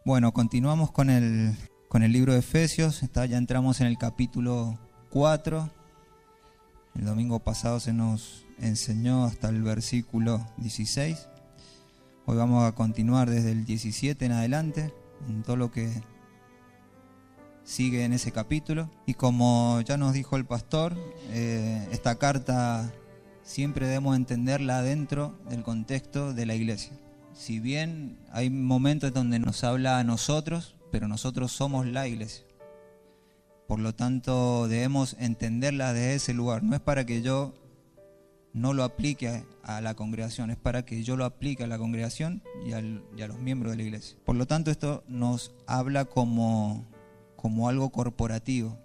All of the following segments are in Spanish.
Bueno, continuamos con el libro de Efesios. Ya entramos en el capítulo 4. El domingo pasado se nos enseñó hasta el versículo 16. Hoy vamos a continuar desde el 17 en adelante, en todo lo que sigue en ese capítulo. Y como ya nos dijo el pastor, esta carta siempre debemos entenderla dentro del contexto de la iglesia. Si bien hay momentos donde nos habla a nosotros, pero nosotros somos la iglesia. Por lo tanto, debemos entenderla desde ese lugar. No es para que yo no lo aplique a la congregación, es para que yo lo aplique a la congregación y a los miembros de la iglesia. Por lo tanto, esto nos habla como algo corporativo.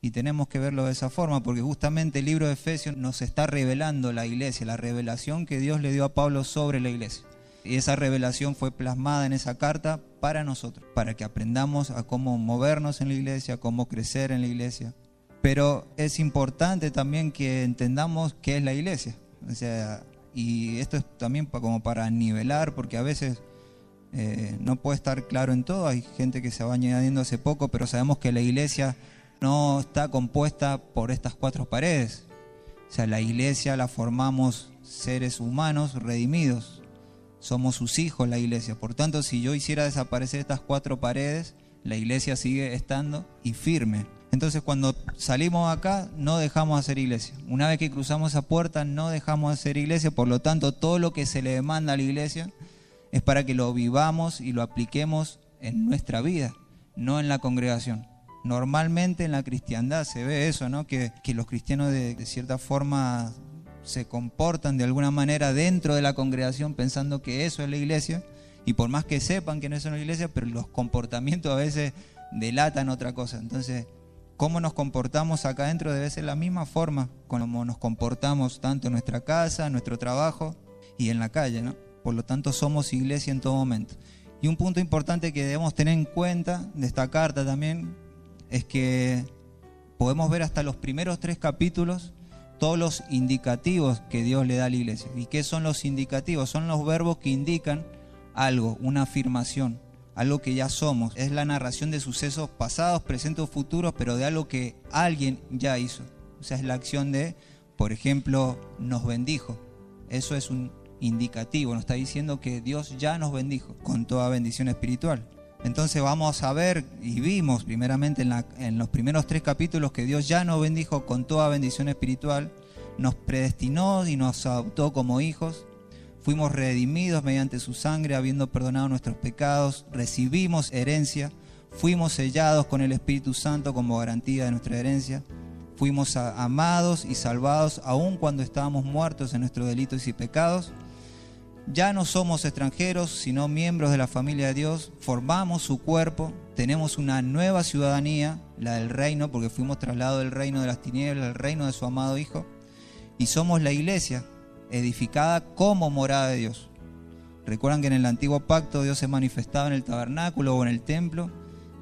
Y tenemos que verlo de esa forma, porque justamente el libro de Efesios nos está revelando la iglesia, la revelación que Dios le dio a Pablo sobre la iglesia. Y esa revelación fue plasmada en esa carta para nosotros, para que aprendamos a cómo movernos en la iglesia, cómo crecer en la iglesia. Pero es importante también que entendamos qué es la iglesia. O sea, y esto es también como para nivelar, porque a veces no puede estar claro en todo. Hay gente que se va añadiendo hace poco, pero sabemos que la iglesia no está compuesta por estas cuatro paredes. O sea, la iglesia la formamos seres humanos redimidos. Somos sus hijos, la iglesia. Por tanto, si yo hiciera desaparecer estas cuatro paredes, la iglesia sigue estando y firme. Entonces, cuando salimos acá, no dejamos de hacer iglesia. Una vez que cruzamos esa puerta, no dejamos de hacer iglesia. Por lo tanto, todo lo que se le demanda a la iglesia es para que lo vivamos y lo apliquemos en nuestra vida, no en la congregación. Normalmente en la cristiandad se ve eso, ¿no? Que los cristianos de cierta forma se comportan de alguna manera dentro de la congregación pensando que eso es la iglesia, y por más que sepan que no es una iglesia, pero los comportamientos a veces delatan otra cosa. Entonces, cómo nos comportamos acá adentro debe ser la misma forma como nos comportamos tanto en nuestra casa, en nuestro trabajo y en la calle, ¿no? Por lo tanto, somos iglesia en todo momento. Y un punto importante que debemos tener en cuenta de esta carta también es que podemos ver hasta los primeros 3 capítulos todos los indicativos que Dios le da a la iglesia. ¿Y qué son los indicativos? Son los verbos que indican algo, una afirmación, algo que ya somos. Es la narración de sucesos pasados, presentes o futuros, pero de algo que alguien ya hizo. O sea, es la acción de, por ejemplo, nos bendijo. Eso es un indicativo, nos está diciendo que Dios ya nos bendijo con toda bendición espiritual. Entonces vamos a ver, y vimos primeramente en los primeros 3 capítulos, que Dios ya nos bendijo con toda bendición espiritual, nos predestinó y nos adoptó como hijos, fuimos redimidos mediante su sangre, habiendo perdonado nuestros pecados, recibimos herencia, fuimos sellados con el Espíritu Santo como garantía de nuestra herencia, fuimos amados y salvados aun cuando estábamos muertos en nuestros delitos y pecados. Ya no somos extranjeros, sino miembros de la familia de Dios, formamos su cuerpo, tenemos una nueva ciudadanía, la del reino, porque fuimos trasladados del reino de las tinieblas al reino de su amado Hijo, y somos la iglesia, edificada como morada de Dios. Recuerdan que en el antiguo pacto Dios se manifestaba en el tabernáculo o en el templo,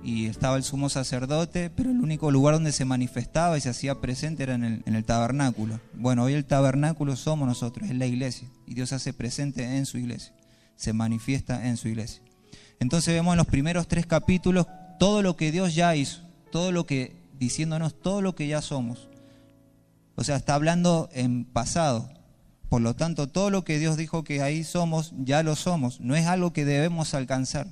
y estaba el sumo sacerdote, pero el único lugar donde se manifestaba y se hacía presente era en el tabernáculo. Bueno, hoy el tabernáculo somos nosotros, es la iglesia, y Dios se hace presente en su iglesia, se manifiesta en su iglesia. Entonces vemos en los primeros 3 capítulos todo lo que Dios ya hizo, diciéndonos todo lo que ya somos. O sea, está hablando en pasado. Por lo tanto, todo lo que Dios dijo que ahí somos, ya lo somos. No es algo que debemos alcanzar.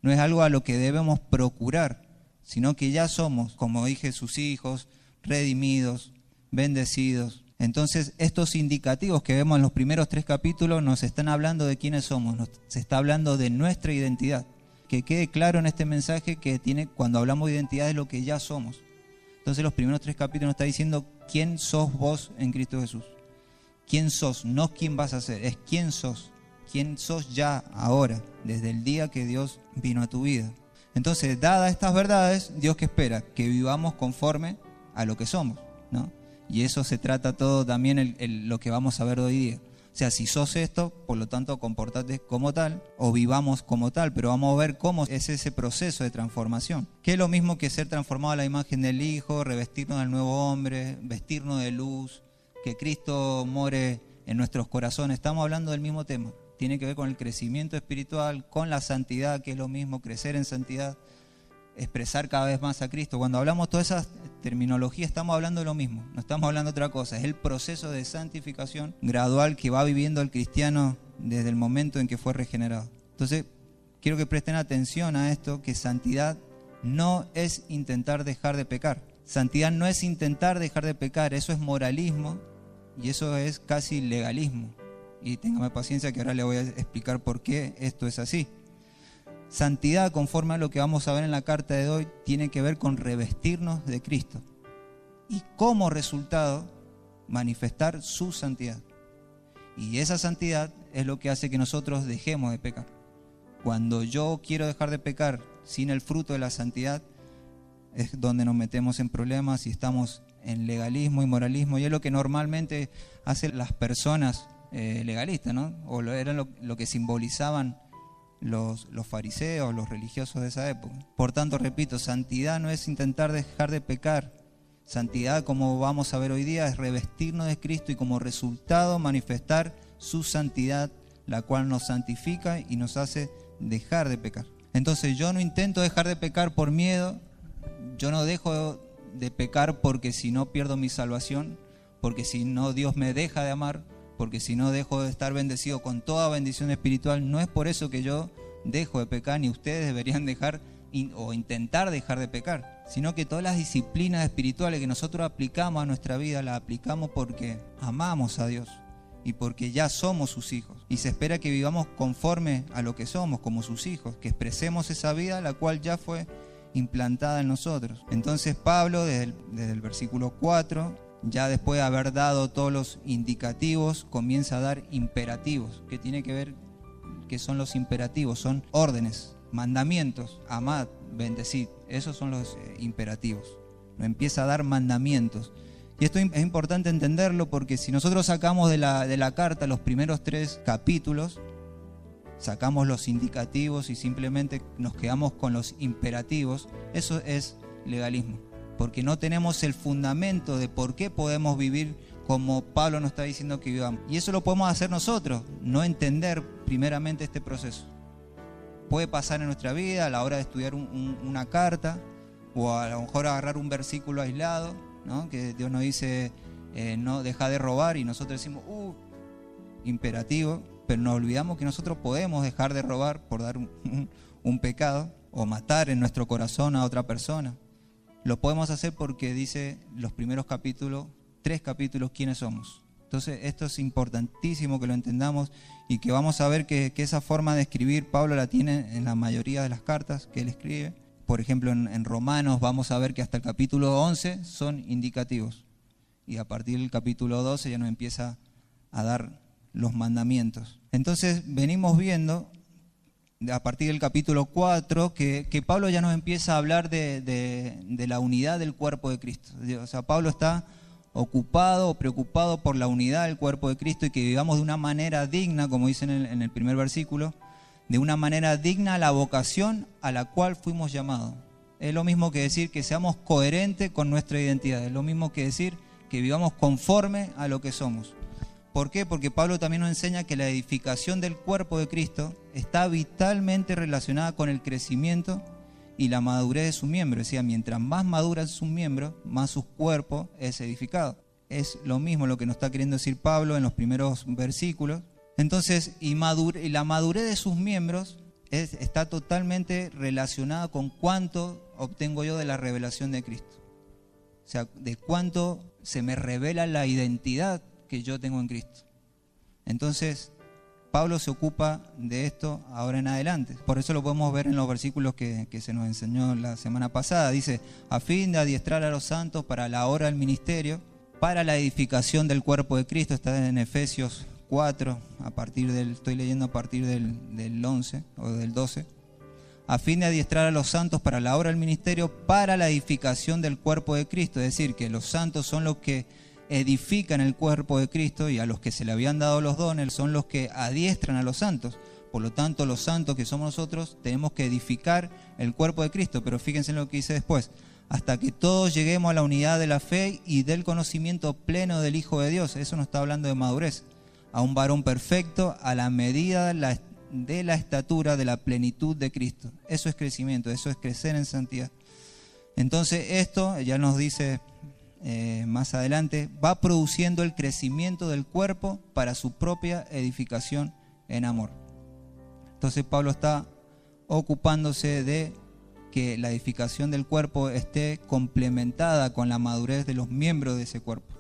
No es algo a lo que debemos procurar, sino que ya somos, como dije, sus hijos, redimidos, bendecidos. Entonces, estos indicativos que vemos en los primeros 3 capítulos nos están hablando de quiénes somos, se está hablando de nuestra identidad. Que quede claro en este mensaje que cuando hablamos de identidad es lo que ya somos. Entonces, los primeros 3 capítulos nos está diciendo quién sos vos en Cristo Jesús. ¿Quién sos? No quién vas a ser, es quién sos. ¿Quién sos ya ahora, desde el día que Dios vino a tu vida? Entonces, dadas estas verdades, Dios ¿qué espera? Que vivamos conforme a lo que somos, ¿no? Y eso se trata todo también lo que vamos a ver hoy día. O sea, si sos esto, por lo tanto, comportate como tal o vivamos como tal, pero vamos a ver cómo es ese proceso de transformación. Que es lo mismo que ser transformado a la imagen del Hijo, revestirnos del nuevo hombre, vestirnos de luz, que Cristo more en nuestros corazones. Estamos hablando del mismo tema. tiene que ver con el crecimiento espiritual, con la santidad, que es lo mismo, crecer en santidad, expresar cada vez más a Cristo. Cuando hablamos toda esa terminología estamos hablando de lo mismo, no estamos hablando de otra cosa. Es el proceso de santificación gradual que va viviendo el cristiano desde el momento en que fue regenerado. Entonces, quiero que presten atención a esto, que santidad no es intentar dejar de pecar. Santidad no es intentar dejar de pecar, eso es moralismo y eso es casi legalismo. Y téngame paciencia que ahora le voy a explicar por qué esto es así. Santidad, conforme a lo que vamos a ver en la carta de hoy, tiene que ver con revestirnos de Cristo y como resultado manifestar su santidad. Y esa santidad es lo que hace que nosotros dejemos de pecar. Cuando yo quiero dejar de pecar sin el fruto de la santidad, es donde nos metemos en problemas y estamos en legalismo y moralismo, y es lo que normalmente hacen las personas legalistas, ¿no? O era lo que simbolizaban los fariseos, los religiosos de esa época. Por tanto, repito, santidad no es intentar dejar de pecar. Santidad, como vamos a ver hoy día, es revestirnos de Cristo y como resultado manifestar su santidad, la cual nos santifica y nos hace dejar de pecar. Entonces yo no intento dejar de pecar por miedo, yo no dejo de pecar porque si no pierdo mi salvación, porque si no Dios me deja de amar, porque si no dejo de estar bendecido con toda bendición espiritual. No es por eso que yo dejo de pecar, ni ustedes deberían dejar o intentar dejar de pecar, sino que todas las disciplinas espirituales que nosotros aplicamos a nuestra vida, las aplicamos porque amamos a Dios y porque ya somos sus hijos. Y se espera que vivamos conforme a lo que somos, como sus hijos, que expresemos esa vida la cual ya fue implantada en nosotros. Entonces Pablo, desde el versículo 4, ya después de haber dado todos los indicativos, comienza a dar imperativos. ¿Qué tiene que ver? ¿Qué son los imperativos? Son órdenes, mandamientos, amad, bendecid. Esos son los imperativos. Empieza a dar mandamientos. Y esto es importante entenderlo porque si nosotros sacamos de la carta los primeros 3 capítulos, sacamos los indicativos y simplemente nos quedamos con los imperativos, eso es legalismo. Porque no tenemos el fundamento de por qué podemos vivir como Pablo nos está diciendo que vivamos. Y eso lo podemos hacer nosotros, no entender primeramente este proceso. Puede pasar en nuestra vida a la hora de estudiar una carta, o a lo mejor agarrar un versículo aislado, ¿no? Que Dios nos dice, no deja de robar, y nosotros decimos, imperativo, pero nos olvidamos que nosotros podemos dejar de robar por dar un pecado, o matar en nuestro corazón a otra persona. Lo podemos hacer porque dice los primeros capítulos, 3 capítulos, quiénes somos. Entonces esto es importantísimo que lo entendamos y que vamos a ver que esa forma de escribir Pablo la tiene en la mayoría de las cartas que él escribe. Por ejemplo, en Romanos vamos a ver que hasta el capítulo 11 son indicativos. Y a partir del capítulo 12 ya nos empieza a dar los mandamientos. Entonces venimos viendo a partir del capítulo 4, que Pablo ya nos empieza a hablar de la unidad del cuerpo de Cristo. O sea, Pablo está ocupado o preocupado por la unidad del cuerpo de Cristo y que vivamos de una manera digna, como dice en el primer versículo, de una manera digna a la vocación a la cual fuimos llamados. Es lo mismo que decir que seamos coherentes con nuestra identidad, es lo mismo que decir que vivamos conforme a lo que somos. ¿Por qué? Porque Pablo también nos enseña que la edificación del cuerpo de Cristo está vitalmente relacionada con el crecimiento y la madurez de sus miembros. Es decir, mientras más maduran sus miembros, más su cuerpo es edificado. Es lo mismo lo que nos está queriendo decir Pablo en los primeros versículos. Entonces, y la madurez de sus miembros está totalmente relacionada con cuánto obtengo yo de la revelación de Cristo. O sea, de cuánto se me revela la identidad que yo tengo en Cristo. Entonces, Pablo se ocupa de esto ahora en adelante. Por eso lo podemos ver en los versículos que se nos enseñó la semana pasada. Dice, a fin de adiestrar a los santos para la obra del ministerio, para la edificación del cuerpo de Cristo. Está en Efesios 4, estoy leyendo a partir del 11 o del 12. A fin de adiestrar a los santos para la obra del ministerio, para la edificación del cuerpo de Cristo. Es decir, que los santos son los que edifican el cuerpo de Cristo y a los que se le habían dado los dones son los que adiestran a los santos. Por lo tanto, los santos que somos nosotros tenemos que edificar el cuerpo de Cristo. Pero fíjense en lo que dice después. Hasta que todos lleguemos a la unidad de la fe y del conocimiento pleno del Hijo de Dios. Eso no está hablando de madurez. a un varón perfecto a la medida de la estatura de la plenitud de Cristo. Eso es crecimiento, eso es crecer en santidad. Entonces esto, ya nos dice más adelante, va produciendo el crecimiento del cuerpo para su propia edificación en amor. Entonces Pablo está ocupándose de que la edificación del cuerpo esté complementada con la madurez de los miembros de ese cuerpo,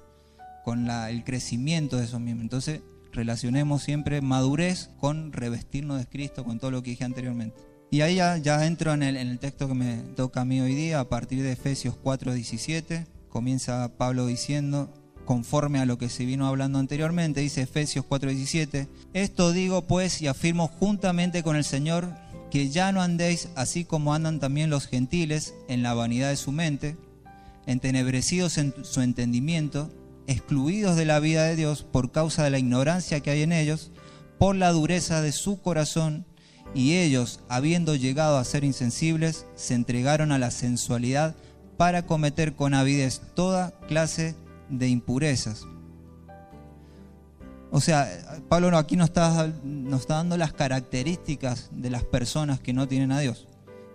con el crecimiento de esos miembros. Entonces relacionemos siempre madurez con revestirnos de Cristo, con todo lo que dije anteriormente. Y ahí ya entro en el texto que me toca a mí hoy día, a partir de Efesios 4:17. Comienza Pablo diciendo, conforme a lo que se vino hablando anteriormente, dice Efesios 4:17, esto digo pues y afirmo juntamente con el Señor, que ya no andéis así como andan también los gentiles en la vanidad de su mente, entenebrecidos en su entendimiento, excluidos de la vida de Dios por causa de la ignorancia que hay en ellos, por la dureza de su corazón, y ellos, habiendo llegado a ser insensibles, se entregaron a la sensualidad para cometer con avidez toda clase de impurezas. O sea, Pablo aquí nos está dando las características de las personas que no tienen a Dios,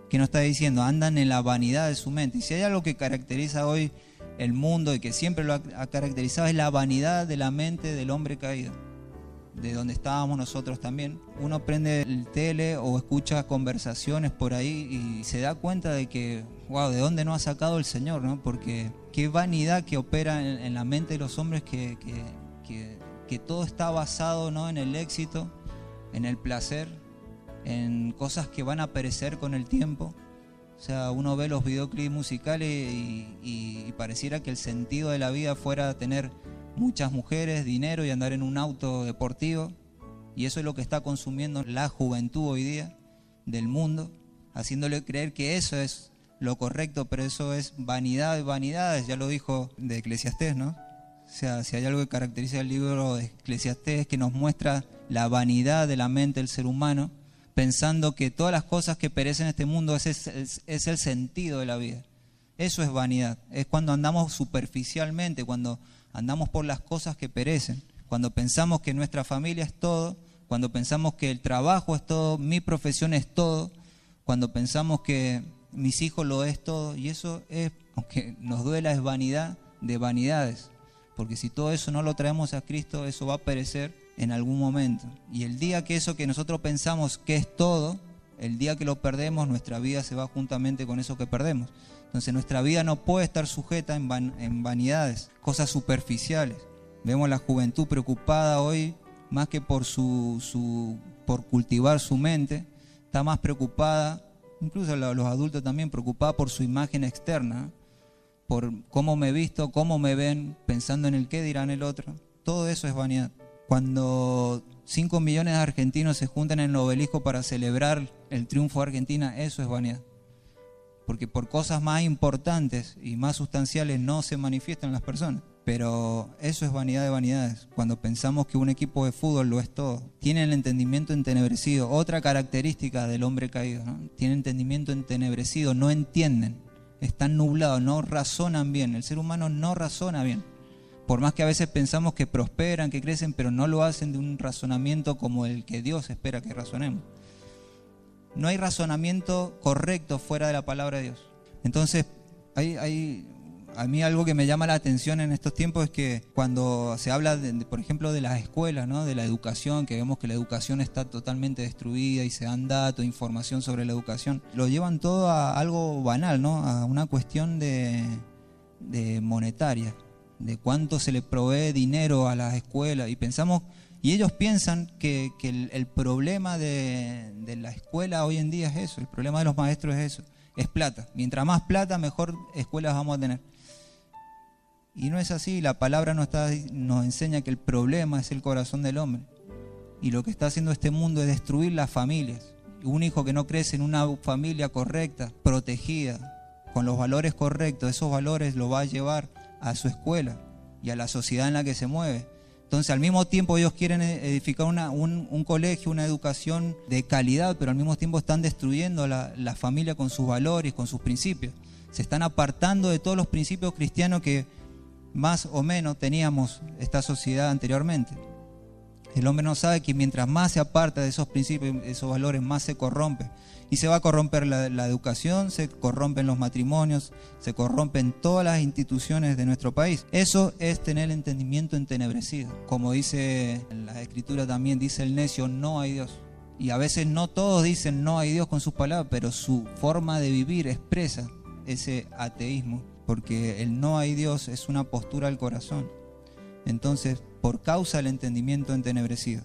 que nos está diciendo, andan en la vanidad de su mente. Y si hay algo que caracteriza hoy el mundo y que siempre lo ha caracterizado, es la vanidad de la mente del hombre caído, de donde estábamos nosotros también. Uno prende el tele o escucha conversaciones por ahí y se da cuenta de que, wow, ¿de dónde nos ha sacado el Señor, ¿no? Porque qué vanidad que opera en la mente de los hombres, que todo está basado, ¿no?, en el éxito, en el placer, en cosas que van a perecer con el tiempo. O sea, uno ve los videoclips musicales y pareciera que el sentido de la vida fuera tener muchas mujeres, dinero y andar en un auto deportivo. Y eso es lo que está consumiendo la juventud hoy día del mundo, haciéndole creer que eso es lo correcto, pero eso es vanidad de vanidades. Ya lo dijo de Eclesiastés, ¿no? O sea, si hay algo que caracteriza el libro de Eclesiastés, es que nos muestra la vanidad de la mente del ser humano, pensando que todas las cosas que perecen en este mundo es el sentido de la vida. Eso es vanidad. Es cuando andamos superficialmente, cuando andamos por las cosas que perecen, cuando pensamos que nuestra familia es todo, cuando pensamos que el trabajo es todo, mi profesión es todo, cuando pensamos que mis hijos lo es todo. Y eso es, aunque nos duela, es vanidad de vanidades. Porque si todo eso no lo traemos a Cristo, eso va a perecer en algún momento. Y el día que eso que nosotros pensamos que es todo, el día que lo perdemos, nuestra vida se va juntamente con eso que perdemos. Entonces nuestra vida no puede estar sujeta en vanidades, cosas superficiales. Vemos la juventud preocupada hoy, más que por cultivar su mente, está más preocupada, incluso los adultos también, preocupada por su imagen externa, por cómo me visto, cómo me ven, pensando en el qué dirán el otro. Todo eso es vanidad. Cuando 5 millones de argentinos se juntan en el obelisco para celebrar el triunfo de Argentina, eso es vanidad. Porque por cosas más importantes y más sustanciales no se manifiestan las personas. Pero eso es vanidad de vanidades. Cuando pensamos que un equipo de fútbol lo es todo. Tienen el entendimiento entenebrecido. Otra característica del hombre caído, ¿no? Tienen entendimiento entenebrecido, no entienden. Están nublados, no razonan bien. El ser humano no razona bien. Por más que a veces pensamos que prosperan, que crecen, pero no lo hacen de un razonamiento como el que Dios espera que razonemos. No hay razonamiento correcto fuera de la palabra de Dios. Entonces, a mí algo que me llama la atención en estos tiempos es que cuando se habla, por ejemplo, de las escuelas, ¿no?, de la educación, que vemos que la educación está totalmente destruida y se dan datos, información sobre la educación, lo llevan todo a algo banal, ¿no?, a una cuestión de monetaria, de cuánto se le provee dinero a las escuelas, y ellos piensan que el problema de la escuela hoy en día es eso, el problema de los maestros es eso, es plata. Mientras más plata, mejor escuelas vamos a tener. Y no es así. La palabra nos enseña que el problema es el corazón del hombre. Y lo que está haciendo este mundo es destruir las familias. Un hijo que no crece en una familia correcta, protegida, con los valores correctos, esos valores lo va a llevar a su escuela y a la sociedad en la que se mueve. Entonces, al mismo tiempo ellos quieren edificar un colegio, una educación de calidad, pero al mismo tiempo están destruyendo la familia con sus valores, con sus principios. Se están apartando de todos los principios cristianos que más o menos teníamos esta sociedad anteriormente. El hombre no sabe que mientras más se aparta de esos principios, esos valores, más se corrompe. Y se va a corromper la educación, se corrompen los matrimonios, se corrompen todas las instituciones de nuestro país. Eso es tener el entendimiento entenebrecido. Como dice en la Escritura también, dice el necio, no hay Dios. Y a veces no todos dicen no hay Dios con sus palabras, pero su forma de vivir expresa ese ateísmo. Porque el no hay Dios es una postura del corazón. Entonces, por causa del entendimiento entenebrecido.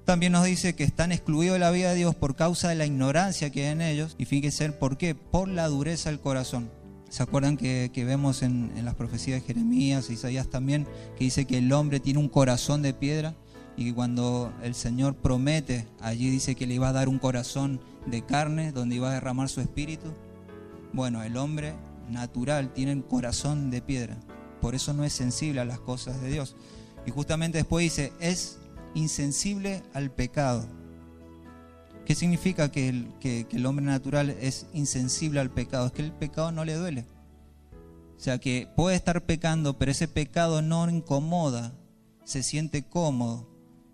También nos dice que están excluidos de la vida de Dios por causa de la ignorancia que hay en ellos. Y fíjense por qué, por la dureza del corazón. ¿Se acuerdan que vemos en las profecías de Jeremías, Isaías también, que dice que el hombre tiene un corazón de piedra? Y que cuando el Señor promete, allí dice que le iba a dar un corazón de carne, donde iba a derramar su espíritu. Bueno, el hombre natural tiene un corazón de piedra. Por eso no es sensible a las cosas de Dios. Y justamente después dice, es insensible al pecado. ¿Qué significa que el hombre natural es insensible al pecado? Es que el pecado no le duele. O sea que puede estar pecando, pero ese pecado no incomoda, se siente cómodo.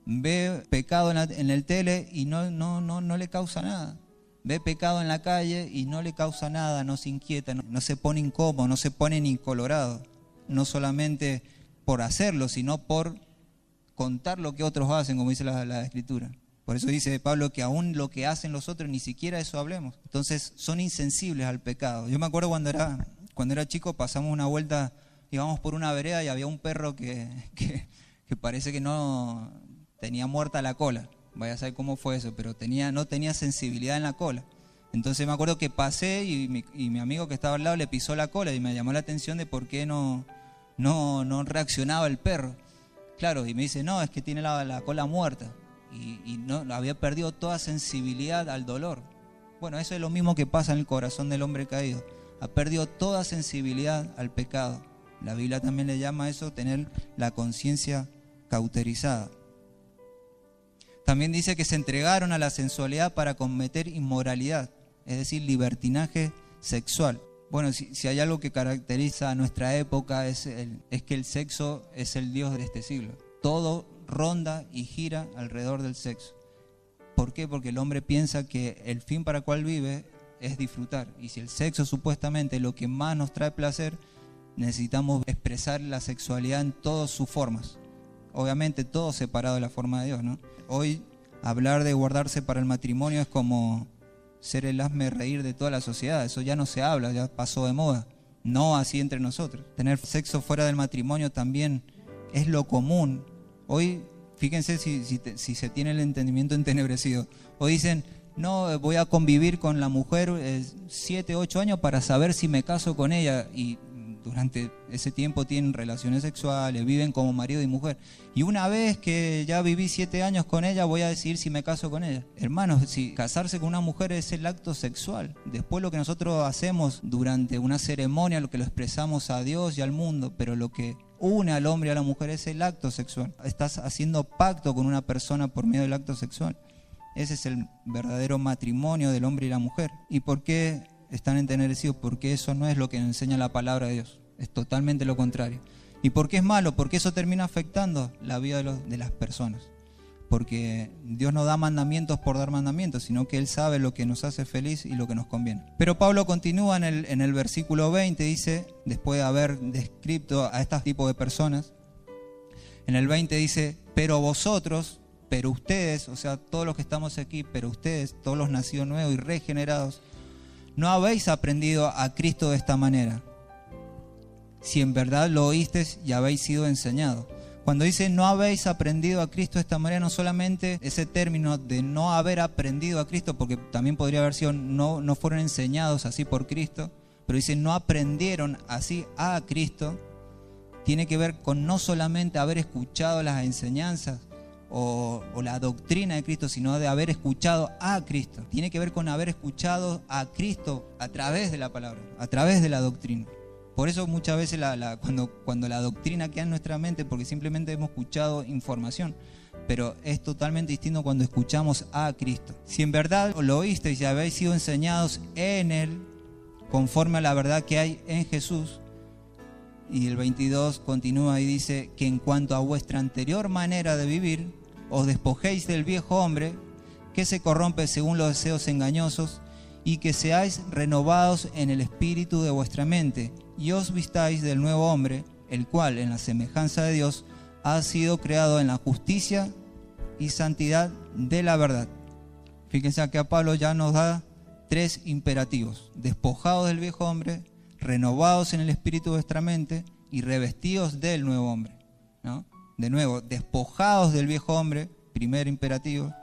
Ve pecado en el tele y no le causa nada. Ve pecado en la calle y no le causa nada, no se inquieta, no se pone incómodo, no se pone ni colorado. No solamente por hacerlo, sino por contar lo que otros hacen, como dice la Escritura. Por eso dice Pablo que aún lo que hacen los otros, ni siquiera eso hablemos. Entonces son insensibles al pecado. Yo me acuerdo cuando era chico, pasamos una vuelta, íbamos por una vereda y había un perro que parece que no tenía muerta la cola. Vaya a saber cómo fue eso, pero no tenía sensibilidad en la cola. Entonces me acuerdo que pasé y mi amigo que estaba al lado le pisó la cola y me llamó la atención de por qué no reaccionaba el perro. Claro, y me dice, no, es que tiene la cola muerta y no había perdido toda sensibilidad al dolor. Bueno, eso es lo mismo que pasa en el corazón del hombre caído. Ha perdido toda sensibilidad al pecado. La Biblia también le llama a eso tener la conciencia cauterizada. También dice que se entregaron a la sensualidad para cometer inmoralidad, es decir, libertinaje sexual. Bueno, si hay algo que caracteriza a nuestra época es que el sexo es el Dios de este siglo. Todo ronda y gira alrededor del sexo. ¿Por qué? Porque el hombre piensa que el fin para el cual vive es disfrutar. Y si el sexo supuestamente es lo que más nos trae placer, necesitamos expresar la sexualidad en todas sus formas. Obviamente todo separado de la forma de Dios, ¿no? Hoy hablar de guardarse para el matrimonio es como ser el hazme reír de toda la sociedad. Eso ya no se habla, ya pasó de moda. No así entre nosotros. Tener sexo fuera del matrimonio también es lo común. Hoy, fíjense si se tiene el entendimiento entenebrecido. Hoy dicen, no, voy a convivir con la mujer 7, 8 años para saber si me caso con ella. Y durante ese tiempo tienen relaciones sexuales, viven como marido y mujer. Y una vez que ya viví 7 años con ella, voy a decidir si me caso con ella. Hermanos, si casarse con una mujer es el acto sexual. Después lo que nosotros hacemos durante una ceremonia, lo que lo expresamos a Dios y al mundo, pero lo que une al hombre y a la mujer es el acto sexual. Estás haciendo pacto con una persona por medio del acto sexual. Ese es el verdadero matrimonio del hombre y la mujer. ¿Y por qué están entenebrecidos? Porque eso no es lo que nos enseña la palabra de Dios. Es totalmente lo contrario. ¿Y por qué es malo? Porque eso termina afectando la vida de las personas. Porque Dios no da mandamientos por dar mandamientos, sino que Él sabe lo que nos hace feliz y lo que nos conviene. Pero Pablo continúa en el versículo 20, dice, después de haber descrito a este tipo de personas, en el 20 dice, pero vosotros, pero ustedes, o sea, todos los que estamos aquí, pero ustedes, todos los nacidos nuevos y regenerados, no habéis aprendido a Cristo de esta manera. Si en verdad lo oísteis y habéis sido enseñados. Cuando dice no habéis aprendido a Cristo de esta manera, no solamente ese término de no haber aprendido a Cristo, porque también podría haber sido no fueron enseñados así por Cristo, pero dice no aprendieron así a Cristo, tiene que ver con no solamente haber escuchado las enseñanzas o la doctrina de Cristo, sino de haber escuchado a Cristo. Tiene que ver con haber escuchado a Cristo a través de la palabra, a través de la doctrina. Por eso muchas veces cuando la doctrina queda en nuestra mente, porque simplemente hemos escuchado información, pero es totalmente distinto cuando escuchamos a Cristo. Si en verdad lo oísteis y habéis sido enseñados en Él, conforme a la verdad que hay en Jesús, y el 22 continúa y dice que en cuanto a vuestra anterior manera de vivir, os despojéis del viejo hombre, que se corrompe según los deseos engañosos, y que seáis renovados en el espíritu de vuestra mente, y os vistáis del nuevo hombre, el cual, en la semejanza de Dios, ha sido creado en la justicia y santidad de la verdad. Fíjense, acá Pablo ya nos da 3 imperativos: despojados del viejo hombre, renovados en el espíritu de vuestra mente y revestidos del nuevo hombre, ¿no? De nuevo, despojados del viejo hombre, primer imperativo,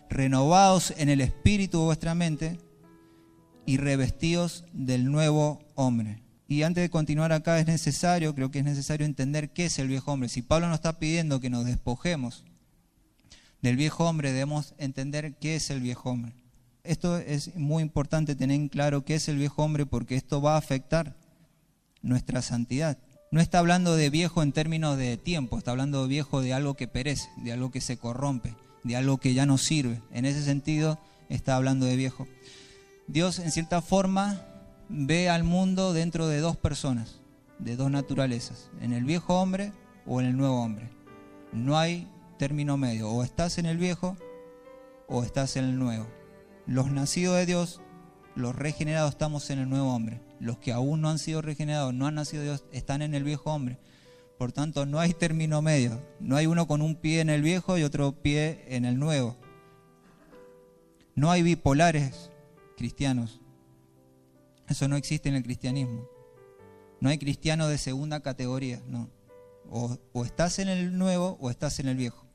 renovados en el espíritu de vuestra mente y revestidos del nuevo hombre. Y antes de continuar acá creo que es necesario entender qué es el viejo hombre. Si Pablo nos está pidiendo que nos despojemos del viejo hombre, debemos entender qué es el viejo hombre. Esto es muy importante tener en claro qué es el viejo hombre, porque esto va a afectar nuestra santidad. No está hablando de viejo en términos de tiempo, está hablando de viejo de algo que perece, de algo que se corrompe, de algo que ya no sirve. En ese sentido está hablando de viejo. Dios, en cierta forma, ve al mundo dentro de 2 personas, de 2 naturalezas, en el viejo hombre o en el nuevo hombre. No hay término medio, o estás en el viejo o estás en el nuevo. Los nacidos de Dios, los regenerados, estamos en el nuevo hombre. Los que aún no han sido regenerados, no han nacido de Dios, están en el viejo hombre. Por tanto, no hay término medio. No hay uno con un pie en el viejo y otro pie en el nuevo. No hay bipolares cristianos. Eso no existe en el cristianismo. No hay cristiano de segunda categoría, no. O estás en el nuevo o estás en el viejo.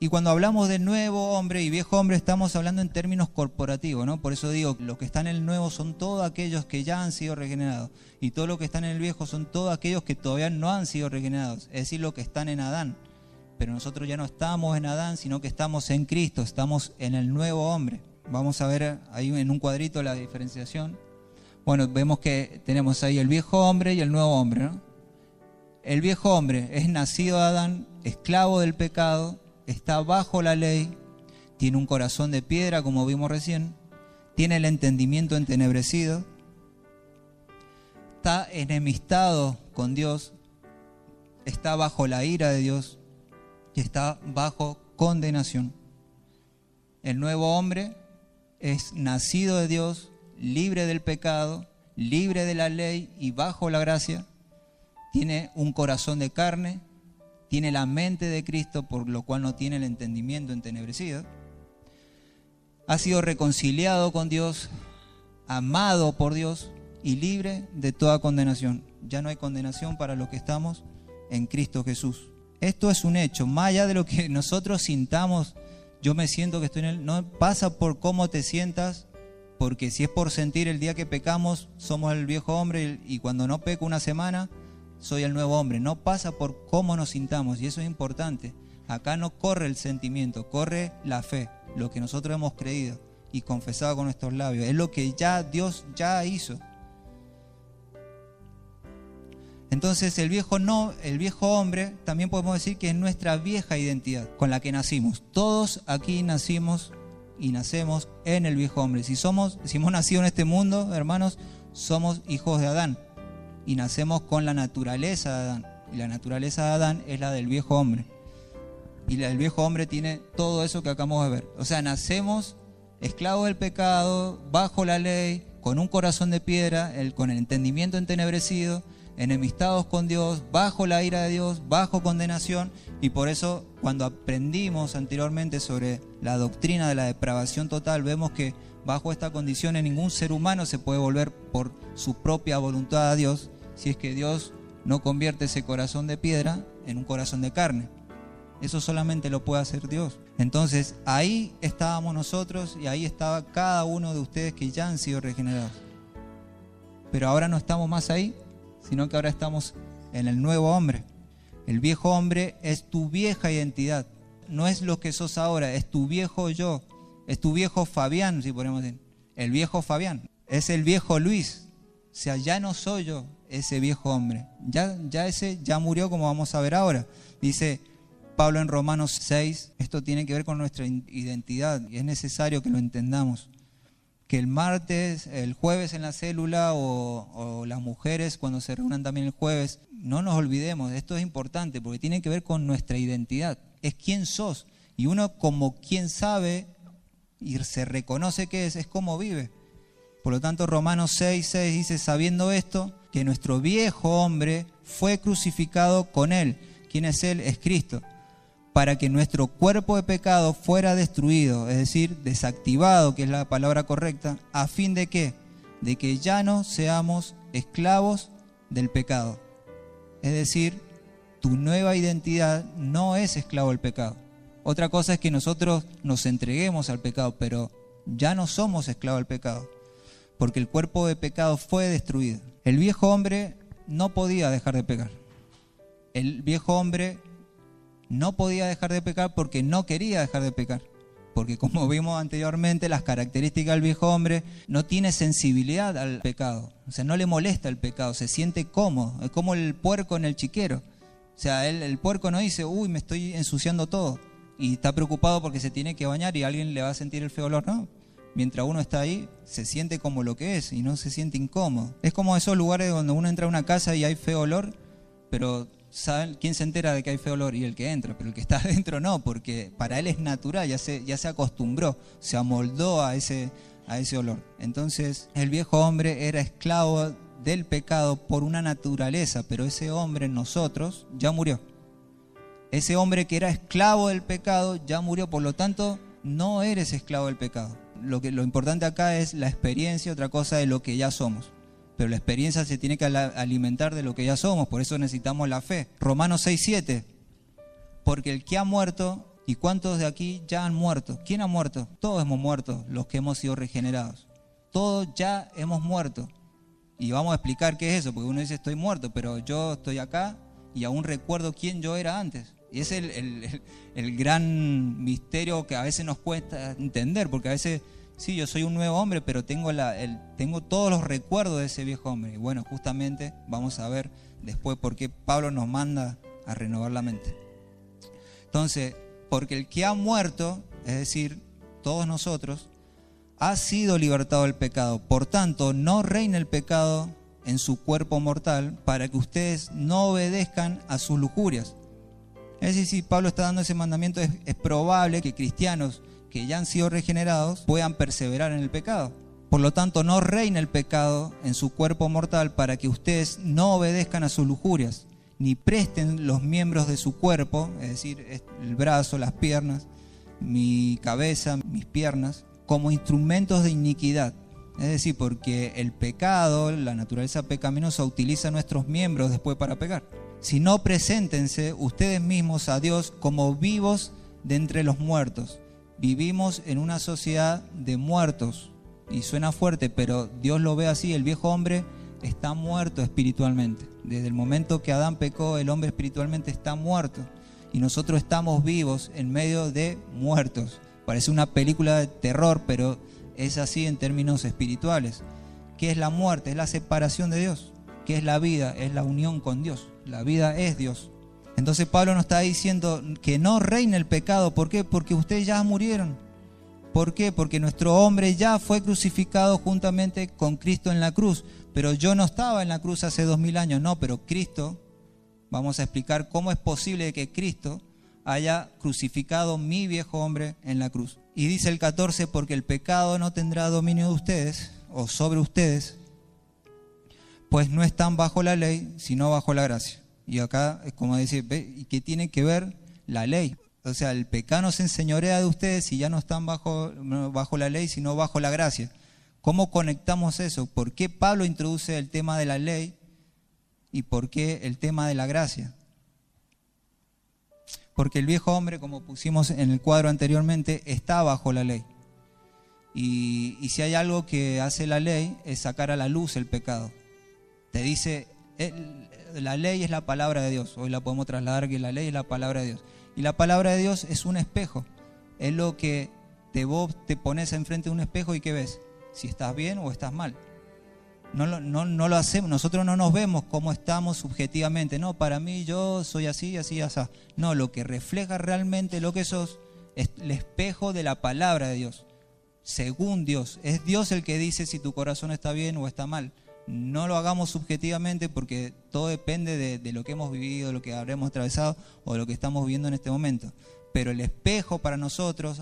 Y cuando hablamos de nuevo hombre y viejo hombre, estamos hablando en términos corporativos, ¿no? Por eso digo, los que están en el nuevo son todos aquellos que ya han sido regenerados. Y todos los que están en el viejo son todos aquellos que todavía no han sido regenerados. Es decir, los que están en Adán. Pero nosotros ya no estamos en Adán, sino que estamos en Cristo, estamos en el nuevo hombre. Vamos a ver ahí en un cuadrito la diferenciación. Bueno, vemos que tenemos ahí el viejo hombre y el nuevo hombre, ¿no? El viejo hombre es nacido de Adán, esclavo del pecado, está bajo la ley, tiene un corazón de piedra, como vimos recién, tiene el entendimiento entenebrecido, está enemistado con Dios, está bajo la ira de Dios y está bajo condenación. El nuevo hombre es nacido de Dios, libre del pecado, libre de la ley y bajo la gracia. Tiene un corazón de carne, tiene la mente de Cristo, por lo cual no tiene el entendimiento entenebrecido. Ha sido reconciliado con Dios, amado por Dios y libre de toda condenación. Ya no hay condenación para los que estamos en Cristo Jesús. Esto es un hecho, más allá de lo que nosotros sintamos. Yo me siento que estoy en él. No pasa por cómo te sientas, porque si es por sentir el día que pecamos, somos el viejo hombre, y cuando no peco una semana, soy el nuevo hombre. No pasa por cómo nos sintamos, y eso es importante. Acá no corre el sentimiento, corre la fe, lo que nosotros hemos creído y confesado con nuestros labios. Es lo que ya Dios ya hizo. Entonces el viejo hombre también podemos decir que es nuestra vieja identidad con la que nacimos. Todos aquí nacimos y nacemos en el viejo hombre. Si hemos nacido en este mundo, hermanos, somos hijos de Adán y nacemos con la naturaleza de Adán. Y la naturaleza de Adán es la del viejo hombre. Y el viejo hombre tiene todo eso que acabamos de ver. O sea, nacemos esclavos del pecado, bajo la ley, con un corazón de piedra, con el entendimiento entenebrecido, enemistados con Dios, bajo la ira de Dios, bajo condenación. Y por eso, cuando aprendimos anteriormente sobre la doctrina de la depravación total, vemos que bajo esta condición ningún ser humano se puede volver por su propia voluntad a Dios, si es que Dios no convierte ese corazón de piedra en un corazón de carne. Eso solamente lo puede hacer Dios. Entonces ahí estábamos nosotros y ahí estaba cada uno de ustedes que ya han sido regenerados. Pero ahora no estamos más ahí, sino que ahora estamos en el nuevo hombre. El viejo hombre es tu vieja identidad. No es lo que sos ahora, es tu viejo yo. Es tu viejo Fabián, si podemos decir. El viejo Fabián. Es el viejo Luis. O sea, ya no soy yo ese viejo hombre. Ya ese ya murió, como vamos a ver ahora. Dice Pablo en Romanos 6, esto tiene que ver con nuestra identidad y es necesario que lo entendamos. que el martes, el jueves en la célula o las mujeres cuando se reúnan también el jueves, no nos olvidemos, esto es importante porque tiene que ver con nuestra identidad, es quién sos. Y uno como quien sabe y se reconoce que es como vive. Por lo tanto, Romanos 6:6 dice, sabiendo esto, que nuestro viejo hombre fue crucificado con él. ¿Quién es él? Es Cristo. Para que nuestro cuerpo de pecado fuera destruido, es decir, desactivado, que es la palabra correcta, ¿a fin de qué? De que ya no seamos esclavos del pecado. Es decir, tu nueva identidad no es esclavo del pecado. Otra cosa es que nosotros nos entreguemos al pecado, pero ya no somos esclavos del pecado, porque el cuerpo de pecado fue destruido. El viejo hombre no podía dejar de pecar. El viejo hombre no podía dejar de pecar porque no quería dejar de pecar. Porque como vimos anteriormente, las características del viejo hombre no tiene sensibilidad al pecado. O sea, no le molesta el pecado, se siente cómodo. Es como el puerco en el chiquero. O sea, el puerco no dice, uy, me estoy ensuciando todo. Y está preocupado porque se tiene que bañar y alguien le va a sentir el feo olor. No, mientras uno está ahí, se siente como lo que es y no se siente incómodo. Es como esos lugares donde uno entra a una casa y hay feo olor, pero ¿saben quién se entera de que hay feo olor? Y el que entra, pero el que está adentro no, porque para él es natural, ya se acostumbró, se amoldó a ese olor. Entonces, el viejo hombre era esclavo del pecado por una naturaleza, pero ese hombre en nosotros ya murió. Ese hombre que era esclavo del pecado ya murió, por lo tanto, no eres esclavo del pecado. Lo importante acá es la experiencia, otra cosa de lo que ya somos. Pero la experiencia se tiene que alimentar de lo que ya somos, por eso necesitamos la fe. Romanos 6:7, porque el que ha muerto, ¿y cuántos de aquí ya han muerto? ¿Quién ha muerto? Todos hemos muerto, los que hemos sido regenerados. Todos ya hemos muerto. Y vamos a explicar qué es eso, porque uno dice estoy muerto, pero yo estoy acá y aún recuerdo quién yo era antes. Y ese es el gran misterio que a veces nos cuesta entender, porque a veces, sí, yo soy un nuevo hombre, pero tengo todos los recuerdos de ese viejo hombre. Y bueno, justamente vamos a ver después por qué Pablo nos manda a renovar la mente. Entonces, porque el que ha muerto, es decir, todos nosotros, ha sido libertado del pecado. Por tanto, no reina el pecado en su cuerpo mortal para que ustedes no obedezcan a sus lujurias. Es decir, si Pablo está dando ese mandamiento, es probable que cristianos que ya han sido regenerados puedan perseverar en el pecado. Por lo tanto, no reina el pecado en su cuerpo mortal para que ustedes no obedezcan a sus lujurias, ni presten los miembros de su cuerpo, es decir, el brazo, las piernas, mi cabeza, mis piernas, como instrumentos de iniquidad. Es decir, porque el pecado, la naturaleza pecaminosa, utiliza nuestros miembros después para pecar. Sino preséntense ustedes mismos a Dios como vivos de entre los muertos. Vivimos en una sociedad de muertos. Y suena fuerte, pero Dios lo ve así. El viejo hombre está muerto espiritualmente. Desde el momento que Adán pecó, el hombre espiritualmente está muerto. Y nosotros estamos vivos en medio de muertos. Parece una película de terror, pero es así en términos espirituales. ¿Qué es la muerte? Es la separación de Dios. ¿Qué es la vida? Es la unión con Dios. La vida es Dios. Entonces Pablo nos está diciendo que no reine el pecado. ¿Por qué? Porque ustedes ya murieron. ¿Por qué? Porque nuestro hombre ya fue crucificado juntamente con Cristo en la cruz. Pero yo no estaba en la cruz hace 2000 años. No, pero Cristo, vamos a explicar cómo es posible que Cristo haya crucificado mi viejo hombre en la cruz. Y dice el 14, porque el pecado no tendrá dominio de ustedes o sobre ustedes, pues no están bajo la ley, sino bajo la gracia. Y acá es como decir, ¿y qué tiene que ver la ley? O sea, el pecado no se enseñorea de ustedes y ya no están bajo la ley, sino bajo la gracia. ¿Cómo conectamos eso? ¿Por qué Pablo introduce el tema de la ley y por qué el tema de la gracia? Porque el viejo hombre, como pusimos en el cuadro anteriormente, está bajo la ley. Y si hay algo que hace la ley es sacar a la luz el pecado. Te dice, la ley es la palabra de Dios. Hoy la podemos trasladar que la ley es la palabra de Dios. Y la palabra de Dios es un espejo. Es lo que vos te pones enfrente de un espejo y ¿qué ves? Si estás bien o estás mal. No lo hacemos. Nosotros no nos vemos como estamos subjetivamente. No, para mí yo soy así, así, así. No, lo que refleja realmente lo que sos es el espejo de la palabra de Dios. según Dios. Es Dios el que dice si tu corazón está bien o está mal. No lo hagamos subjetivamente porque todo depende de lo que hemos vivido, de lo que habremos atravesado o de lo que estamos viviendo en este momento. Pero el espejo para nosotros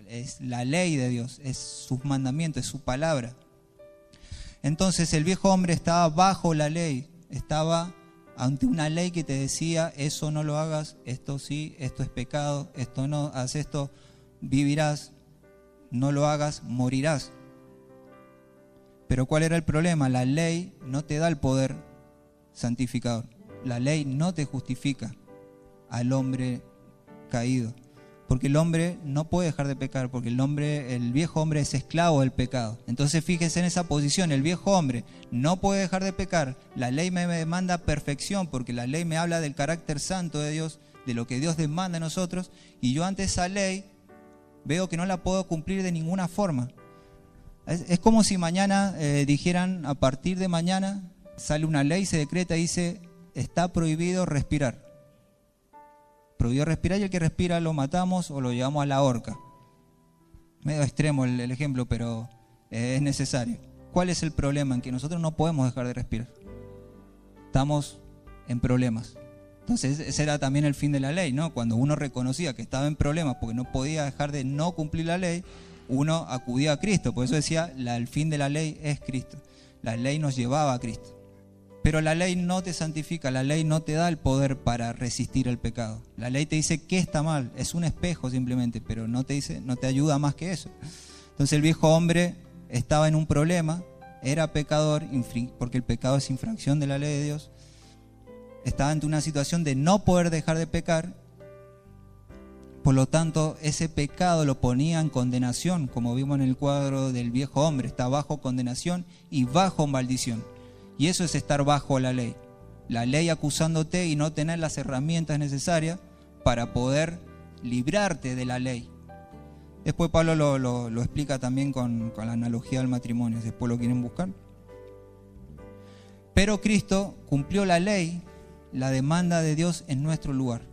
es la ley de Dios, es sus mandamientos, es su palabra. Entonces el viejo hombre estaba bajo la ley, estaba ante una ley que te decía, eso no lo hagas, esto sí, esto es pecado, esto no, haz esto, vivirás, no lo hagas, morirás. Pero ¿cuál era el problema? La ley no te da el poder santificador. La ley no te justifica al hombre caído. Porque el hombre no puede dejar de pecar, porque el viejo hombre es esclavo del pecado. Entonces fíjese en esa posición, el viejo hombre no puede dejar de pecar. La ley me demanda perfección, porque la ley me habla del carácter santo de Dios, de lo que Dios demanda de nosotros, y yo ante esa ley veo que no la puedo cumplir de ninguna forma. Es como si mañana dijeran, a partir de mañana sale una ley, se decreta y dice, está prohibido respirar. Prohibido respirar y el que respira lo matamos o lo llevamos a la horca. Medio extremo el ejemplo, pero es necesario. ¿Cuál es el problema? En que nosotros no podemos dejar de respirar. Estamos en problemas. Entonces ese era también el fin de la ley, ¿no? Cuando uno reconocía que estaba en problemas porque no podía dejar de no cumplir la ley, uno acudía a Cristo. Por eso decía, el fin de la ley es Cristo. La ley nos llevaba a Cristo. Pero la ley no te santifica, la ley no te da el poder para resistir el pecado. La ley te dice que está mal, es un espejo simplemente, pero no te dice, no te ayuda más que eso. Entonces el viejo hombre estaba en un problema, era pecador, porque el pecado es infracción de la ley de Dios. Estaba ante una situación de no poder dejar de pecar. Por lo tanto, ese pecado lo ponía en condenación, como vimos en el cuadro del viejo hombre. Está bajo condenación y bajo maldición. Y eso es estar bajo la ley. La ley acusándote y no tener las herramientas necesarias para poder librarte de la ley. Después Pablo lo explica también con la analogía del matrimonio. Después lo quieren buscar. Pero Cristo cumplió la ley, la demanda de Dios en nuestro lugar.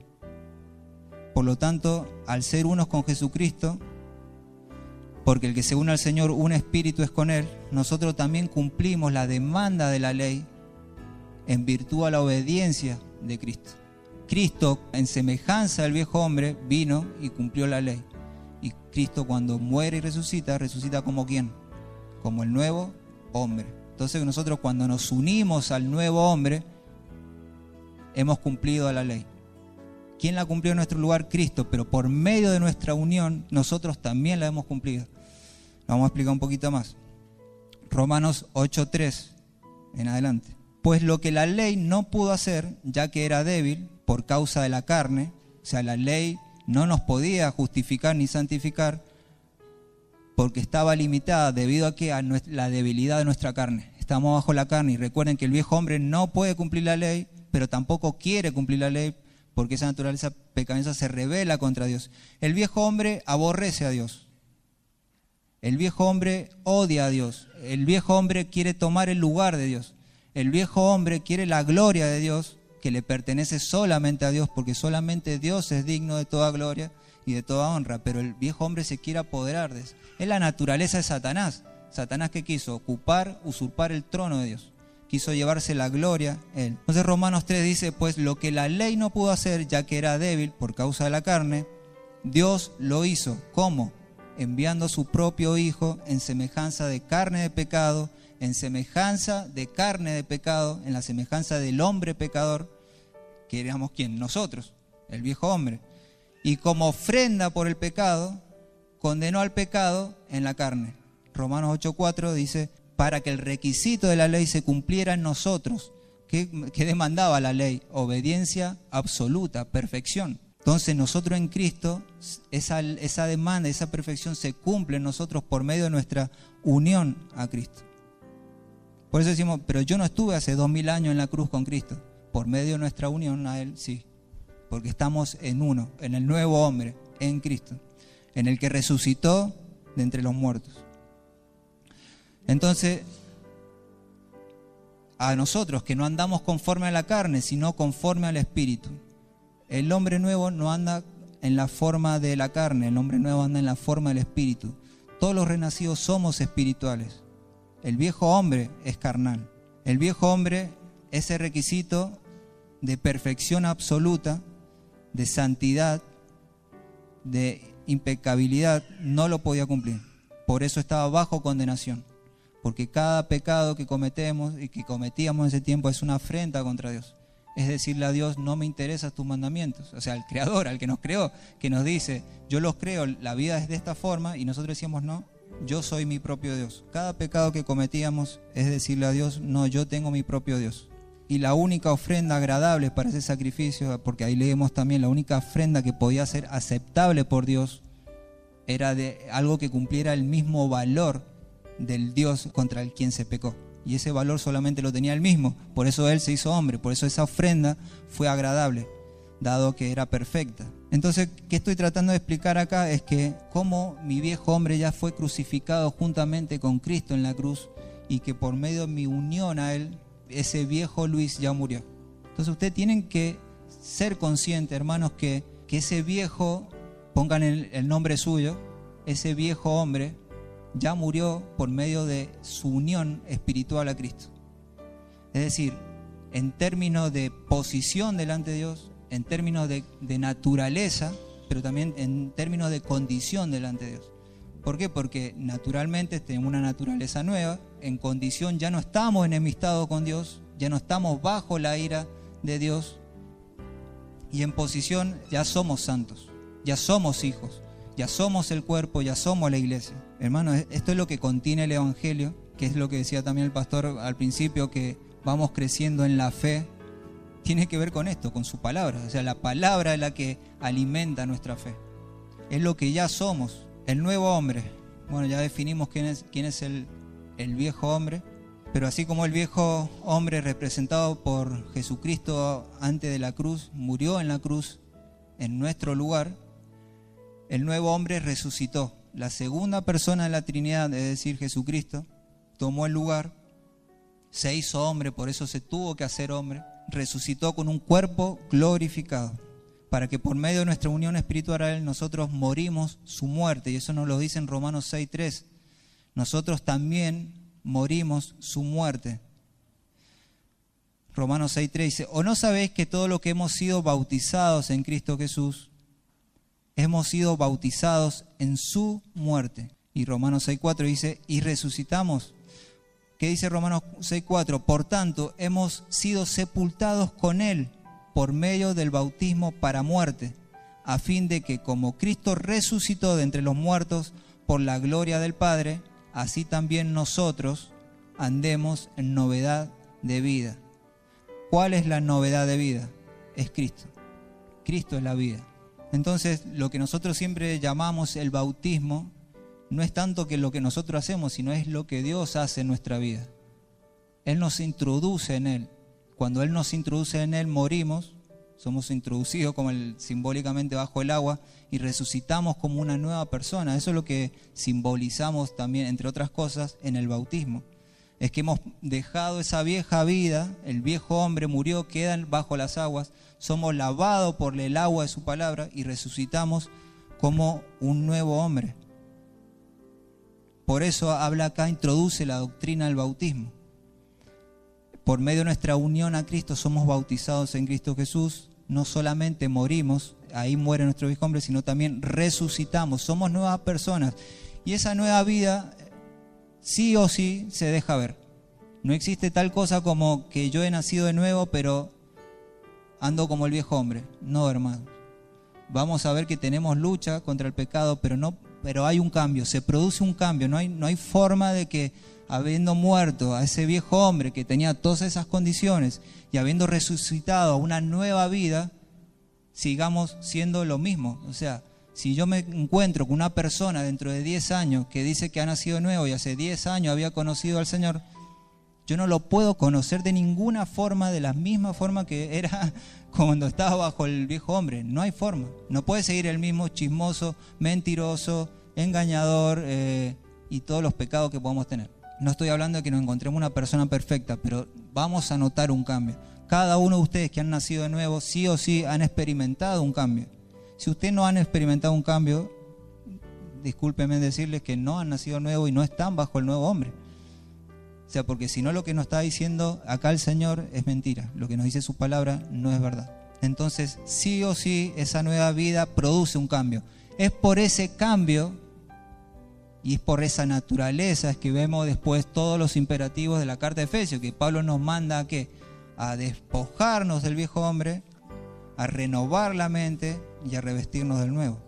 Por lo tanto, al ser unos con Jesucristo, porque el que se une al Señor, un espíritu es con Él, nosotros también cumplimos la demanda de la ley en virtud a la obediencia de Cristo. Cristo, en semejanza del viejo hombre, vino y cumplió la ley. Y Cristo, cuando muere y resucita, resucita como ¿quién? Como el nuevo hombre. Entonces nosotros, cuando nos unimos al nuevo hombre, hemos cumplido a la ley. ¿Quién la cumplió en nuestro lugar? Cristo, pero por medio de nuestra unión nosotros también la hemos cumplido. Vamos a explicar un poquito más. Romanos 8:3 en adelante. Pues lo que la ley no pudo hacer, ya que era débil por causa de la carne, o sea, la ley no nos podía justificar ni santificar porque estaba limitada debido a que a la debilidad de nuestra carne. Estamos bajo la carne y recuerden que el viejo hombre no puede cumplir la ley, pero tampoco quiere cumplir la ley, porque esa naturaleza pecaminosa se rebela contra Dios. El viejo hombre aborrece a Dios. El viejo hombre odia a Dios. El viejo hombre quiere tomar el lugar de Dios. El viejo hombre quiere la gloria de Dios, que le pertenece solamente a Dios, porque solamente Dios es digno de toda gloria y de toda honra. Pero el viejo hombre se quiere apoderar de eso. Es la naturaleza de Satanás. Satanás, ¿qué quiso? Usurpar el trono de Dios. Quiso llevarse la gloria él. Entonces Romanos 3 dice, pues lo que la ley no pudo hacer, ya que era débil por causa de la carne, Dios lo hizo. ¿Cómo? Enviando a su propio Hijo en semejanza de carne de pecado, en semejanza de carne de pecado, en la semejanza del hombre pecador, que éramos ¿quién? Nosotros, el viejo hombre. Y como ofrenda por el pecado, condenó al pecado en la carne. Romanos 8:4 dice, para que el requisito de la ley se cumpliera en nosotros. ¿Qué demandaba la ley? Obediencia absoluta, perfección. Entonces nosotros en Cristo, esa demanda, esa perfección se cumple en nosotros por medio de nuestra unión a Cristo. Por eso decimos, pero yo no estuve hace 2000 años en la cruz con Cristo. Por medio de nuestra unión a Él, sí. Porque estamos en uno, en el nuevo hombre, en Cristo. En el que resucitó de entre los muertos. Entonces, a nosotros que no andamos conforme a la carne, sino conforme al Espíritu. El hombre nuevo no anda en la forma de la carne, el hombre nuevo anda en la forma del Espíritu. Todos los renacidos somos espirituales. El viejo hombre es carnal. El viejo hombre, ese requisito de perfección absoluta, de santidad, de impecabilidad, no lo podía cumplir. Por eso estaba bajo condenación. Porque cada pecado que cometemos y que cometíamos en ese tiempo es una afrenta contra Dios. Es decirle a Dios, no me interesan tus mandamientos. O sea, al Creador, al que nos creó, que nos dice, yo los creo, la vida es de esta forma, y nosotros decíamos, no, yo soy mi propio Dios. Cada pecado que cometíamos es decirle a Dios, no, yo tengo mi propio Dios. Y la única ofrenda agradable para ese sacrificio, porque ahí leemos también, la única ofrenda que podía ser aceptable por Dios, era de algo que cumpliera el mismo valor del Dios contra el quien se pecó. Y ese valor solamente lo tenía Él mismo. Por eso Él se hizo hombre. Por eso esa ofrenda fue agradable, dado que era perfecta. Entonces, ¿qué estoy tratando de explicar acá? Es que cómo mi viejo hombre ya fue crucificado juntamente con Cristo en la cruz, y que por medio de mi unión a Él, ese viejo Luis ya murió. Entonces ustedes tienen que ser conscientes, hermanos, que ese viejo, pongan el nombre suyo, ese viejo hombre ya murió por medio de su unión espiritual a Cristo. Es decir, en términos de posición delante de Dios, en términos de naturaleza, pero también en términos de condición delante de Dios. ¿Por qué? Porque naturalmente tenemos una naturaleza nueva, en condición ya no estamos enemistados con Dios, ya no estamos bajo la ira de Dios, y en posición ya somos santos, ya somos hijos, ya somos el cuerpo, ya somos la iglesia. Hermanos, esto es lo que contiene el Evangelio, que es lo que decía también el pastor al principio, que vamos creciendo en la fe. Tiene que ver con esto, con su palabra. O sea, la palabra es la que alimenta nuestra fe. Es lo que ya somos, el nuevo hombre. Bueno, ya definimos quién es el viejo hombre, pero así como el viejo hombre representado por Jesucristo antes de la cruz, murió en la cruz en nuestro lugar, el nuevo hombre resucitó. La segunda persona de la Trinidad, es decir, Jesucristo, tomó el lugar, se hizo hombre, por eso se tuvo que hacer hombre, resucitó con un cuerpo glorificado, para que por medio de nuestra unión espiritual a Él nosotros morimos su muerte, y eso nos lo dice en Romanos 6:3. Nosotros también morimos su muerte. Romanos 6:3 dice, ¿o no sabéis que todo lo que hemos sido bautizados en Cristo Jesús, hemos sido bautizados en su muerte? Y Romanos 6:4 dice, y resucitamos. ¿Qué dice Romanos 6:4? Por tanto, hemos sido sepultados con Él por medio del bautismo para muerte, a fin de que como Cristo resucitó de entre los muertos por la gloria del Padre, así también nosotros andemos en novedad de vida. ¿Cuál es la novedad de vida? Es Cristo. Cristo es la vida. Entonces, lo que nosotros siempre llamamos el bautismo no es tanto que lo que nosotros hacemos, sino es lo que Dios hace en nuestra vida. Él nos introduce en Él. Cuando Él nos introduce en Él, morimos, somos introducidos como simbólicamente bajo el agua y resucitamos como una nueva persona. Eso es lo que simbolizamos también, entre otras cosas, en el bautismo. Es que hemos dejado esa vieja vida, el viejo hombre murió, queda bajo las aguas, somos lavados por el agua de su palabra y resucitamos como un nuevo hombre. Por eso habla acá, introduce la doctrina del bautismo. Por medio de nuestra unión a Cristo somos bautizados en Cristo Jesús. No solamente morimos, ahí muere nuestro viejo hombre, sino también resucitamos. Somos nuevas personas. Y esa nueva vida sí o sí se deja ver. No existe tal cosa como que yo he nacido de nuevo, pero ando como el viejo hombre. No, hermano. Vamos a ver que tenemos lucha contra el pecado, pero hay un cambio, se produce un cambio. No hay forma de que, habiendo muerto a ese viejo hombre que tenía todas esas condiciones y habiendo resucitado a una nueva vida, sigamos siendo lo mismo. O sea, si yo me encuentro con una persona dentro de 10 años que dice que ha nacido nuevo y hace 10 años había conocido al Señor, yo no lo puedo conocer de ninguna forma, de la misma forma que era cuando estaba bajo el viejo hombre. No hay forma. No puede seguir el mismo chismoso, mentiroso, engañador y todos los pecados que podamos tener. No estoy hablando de que nos encontremos una persona perfecta, pero vamos a notar un cambio. Cada uno de ustedes que han nacido de nuevo, sí o sí han experimentado un cambio. Si ustedes no han experimentado un cambio, discúlpenme decirles que no han nacido nuevo y no están bajo el nuevo hombre. O sea, porque si no, lo que nos está diciendo acá el Señor es mentira. Lo que nos dice su palabra no es verdad. Entonces, sí o sí, esa nueva vida produce un cambio. Es por ese cambio y es por esa naturaleza es que vemos después todos los imperativos de la carta de Efesios, que Pablo nos manda a ¿qué? A despojarnos del viejo hombre, a renovar la mente y a revestirnos del nuevo.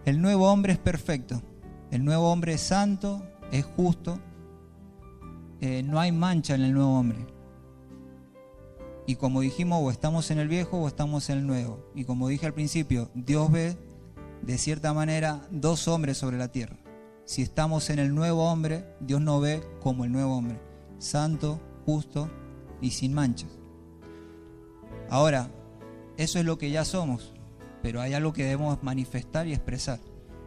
El nuevo hombre es perfecto, el nuevo hombre es santo, es justo, no hay mancha en el nuevo hombre. Y como dijimos, o estamos en el viejo o estamos en el nuevo. Y como dije al principio, Dios ve de cierta manera dos hombres sobre la tierra. Si estamos en el nuevo hombre, Dios nos ve como el nuevo hombre, santo, justo y sin manchas. Ahora, eso es lo que ya somos, pero hay algo que debemos manifestar y expresar.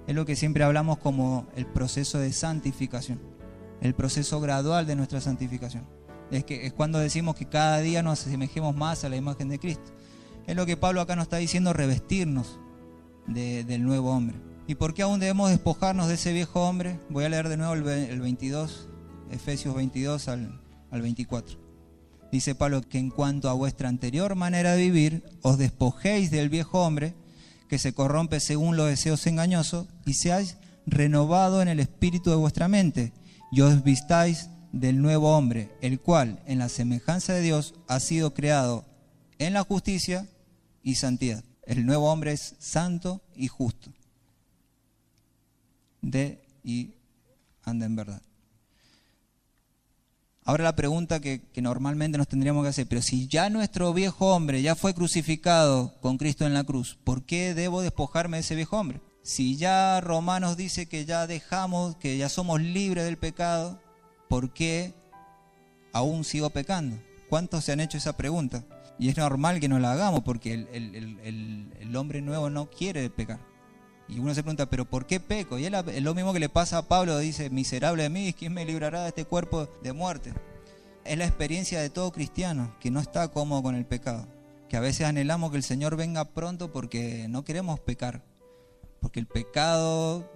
Es lo que siempre hablamos como el proceso de santificación, el proceso gradual de nuestra santificación. Es cuando decimos que cada día nos asemejemos más a la imagen de Cristo. Es lo que Pablo acá nos está diciendo, revestirnos del nuevo hombre. ¿Y por qué aún debemos despojarnos de ese viejo hombre? Voy a leer de nuevo el 22, Efesios 22 al 24. Dice Pablo que en cuanto a vuestra anterior manera de vivir, os despojéis del viejo hombre que se corrompe según los deseos engañosos y seáis renovado en el espíritu de vuestra mente y os vistáis del nuevo hombre, el cual en la semejanza de Dios ha sido creado en la justicia y santidad. El nuevo hombre es santo y justo. Y anda en verdad. Ahora la pregunta que normalmente nos tendríamos que hacer, pero si ya nuestro viejo hombre ya fue crucificado con Cristo en la cruz, ¿por qué debo despojarme de ese viejo hombre? Si ya Romanos dice que ya dejamos, que ya somos libres del pecado, ¿por qué aún sigo pecando? ¿Cuántos se han hecho esa pregunta? Y es normal que nos la hagamos porque el hombre nuevo no quiere pecar. Y uno se pregunta, ¿pero por qué peco? Y es lo mismo que le pasa a Pablo, dice, miserable de mí, ¿quién me librará de este cuerpo de muerte? Es la experiencia de todo cristiano que no está cómodo con el pecado. Que a veces anhelamos que el Señor venga pronto porque no queremos pecar. Porque el pecado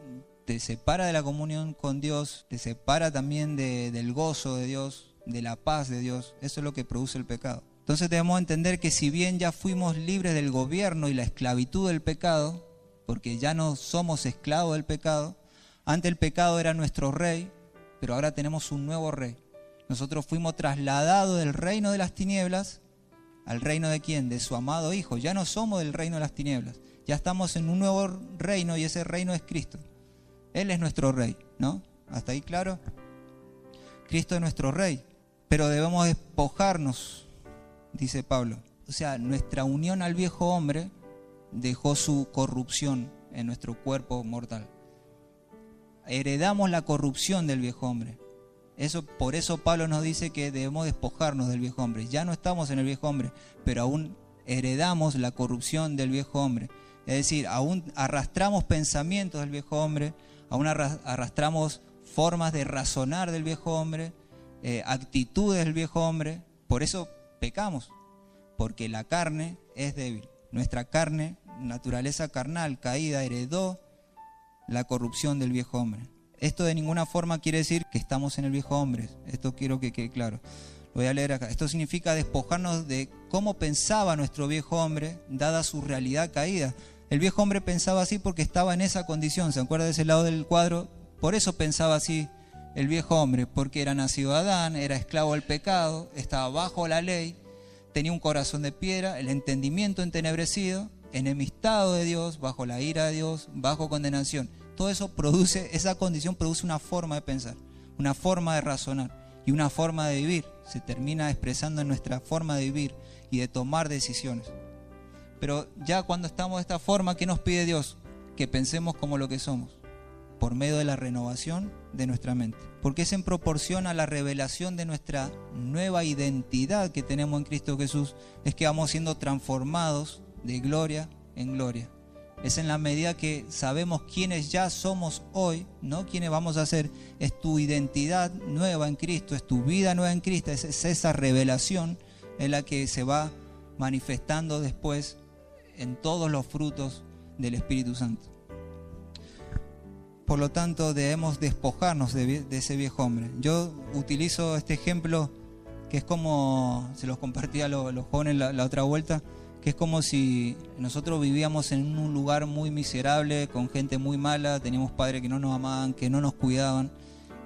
te separa de la comunión con Dios, te separa también del gozo de Dios, de la paz de Dios. Eso es lo que produce el pecado. Entonces debemos entender que si bien ya fuimos libres del gobierno y la esclavitud del pecado, porque ya no somos esclavos del pecado. Antes el pecado era nuestro rey, pero ahora tenemos un nuevo rey. Nosotros fuimos trasladados del reino de las tinieblas al reino de ¿quién? De su amado Hijo. Ya no somos del reino de las tinieblas, ya estamos en un nuevo reino y ese reino es Cristo. Él es nuestro rey, ¿no? ¿Hasta ahí claro? Cristo es nuestro rey, pero debemos despojarnos, dice Pablo. O sea, nuestra unión al viejo hombre dejó su corrupción en nuestro cuerpo mortal. Heredamos la corrupción del viejo hombre. Por eso Pablo nos dice que debemos despojarnos del viejo hombre. Ya no estamos en el viejo hombre, pero aún heredamos la corrupción del viejo hombre. Es decir, aún arrastramos pensamientos del viejo hombre, aún arrastramos formas de razonar del viejo hombre, actitudes del viejo hombre. Por eso pecamos, porque la carne es débil. Nuestra carne, naturaleza carnal, caída, heredó la corrupción del viejo hombre. Esto de ninguna forma quiere decir que estamos en el viejo hombre. Esto quiero que quede claro. Lo voy a leer acá. Esto significa despojarnos de cómo pensaba nuestro viejo hombre, dada su realidad caída. El viejo hombre pensaba así porque estaba en esa condición. ¿Se acuerda de ese lado del cuadro? Por eso pensaba así el viejo hombre, porque era nacido Adán, era esclavo del pecado, estaba bajo la ley. Tenía un corazón de piedra, el entendimiento entenebrecido, enemistado de Dios, bajo la ira de Dios, bajo condenación. Todo eso esa condición produce una forma de pensar, una forma de razonar y una forma de vivir. Se termina expresando en nuestra forma de vivir y de tomar decisiones. Pero ya cuando estamos de esta forma, ¿qué nos pide Dios? Que pensemos como lo que somos, por medio de la renovación de nuestra mente. Porque es en proporción a la revelación de nuestra nueva identidad que tenemos en Cristo Jesús, es que vamos siendo transformados de gloria en gloria. Es en la medida que sabemos quiénes ya somos hoy, no quiénes vamos a ser. Es tu identidad nueva en Cristo, es tu vida nueva en Cristo, es esa revelación en la que se va manifestando después en todos los frutos del Espíritu Santo. Por lo tanto, debemos despojarnos de ese viejo hombre. Yo utilizo este ejemplo que es como, se los compartí a los jóvenes la otra vuelta, que es como si nosotros vivíamos en un lugar muy miserable, con gente muy mala, teníamos padres que no nos amaban, que no nos cuidaban,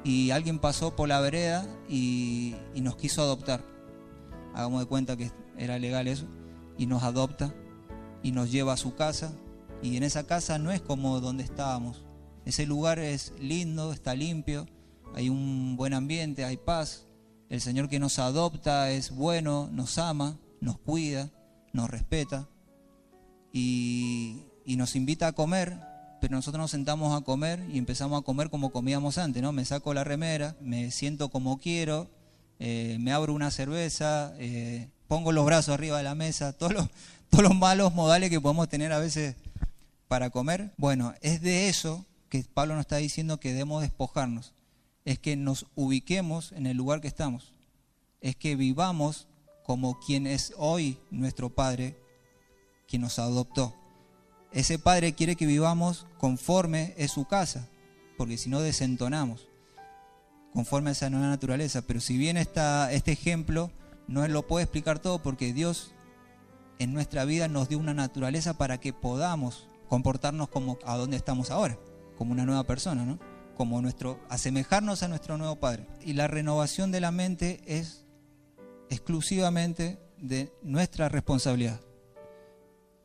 y alguien pasó por la vereda y nos quiso adoptar. Hagamos de cuenta que era legal eso, y nos adopta y nos lleva a su casa, y en esa casa no es como donde estábamos. Ese lugar es lindo, está limpio, hay un buen ambiente, hay paz. El Señor que nos adopta es bueno, nos ama, nos cuida, nos respeta y nos invita a comer, pero nosotros nos sentamos a comer y empezamos a comer como comíamos antes, ¿no? Me saco la remera, me siento como quiero, me abro una cerveza, pongo los brazos arriba de la mesa, todos los malos modales que podemos tener a veces para comer. Bueno, es de eso que Pablo nos está diciendo que debemos despojarnos, es que nos ubiquemos en el lugar que estamos, es que vivamos como quien es hoy nuestro Padre, quien nos adoptó. Ese Padre quiere que vivamos conforme es su casa, porque si no desentonamos, conforme a esa nueva naturaleza. Pero si bien este ejemplo no lo puede explicar todo, porque Dios en nuestra vida nos dio una naturaleza para que podamos comportarnos como a donde estamos ahora, como una nueva persona, ¿no? Como asemejarnos a nuestro nuevo Padre. Y la renovación de la mente es exclusivamente de nuestra responsabilidad.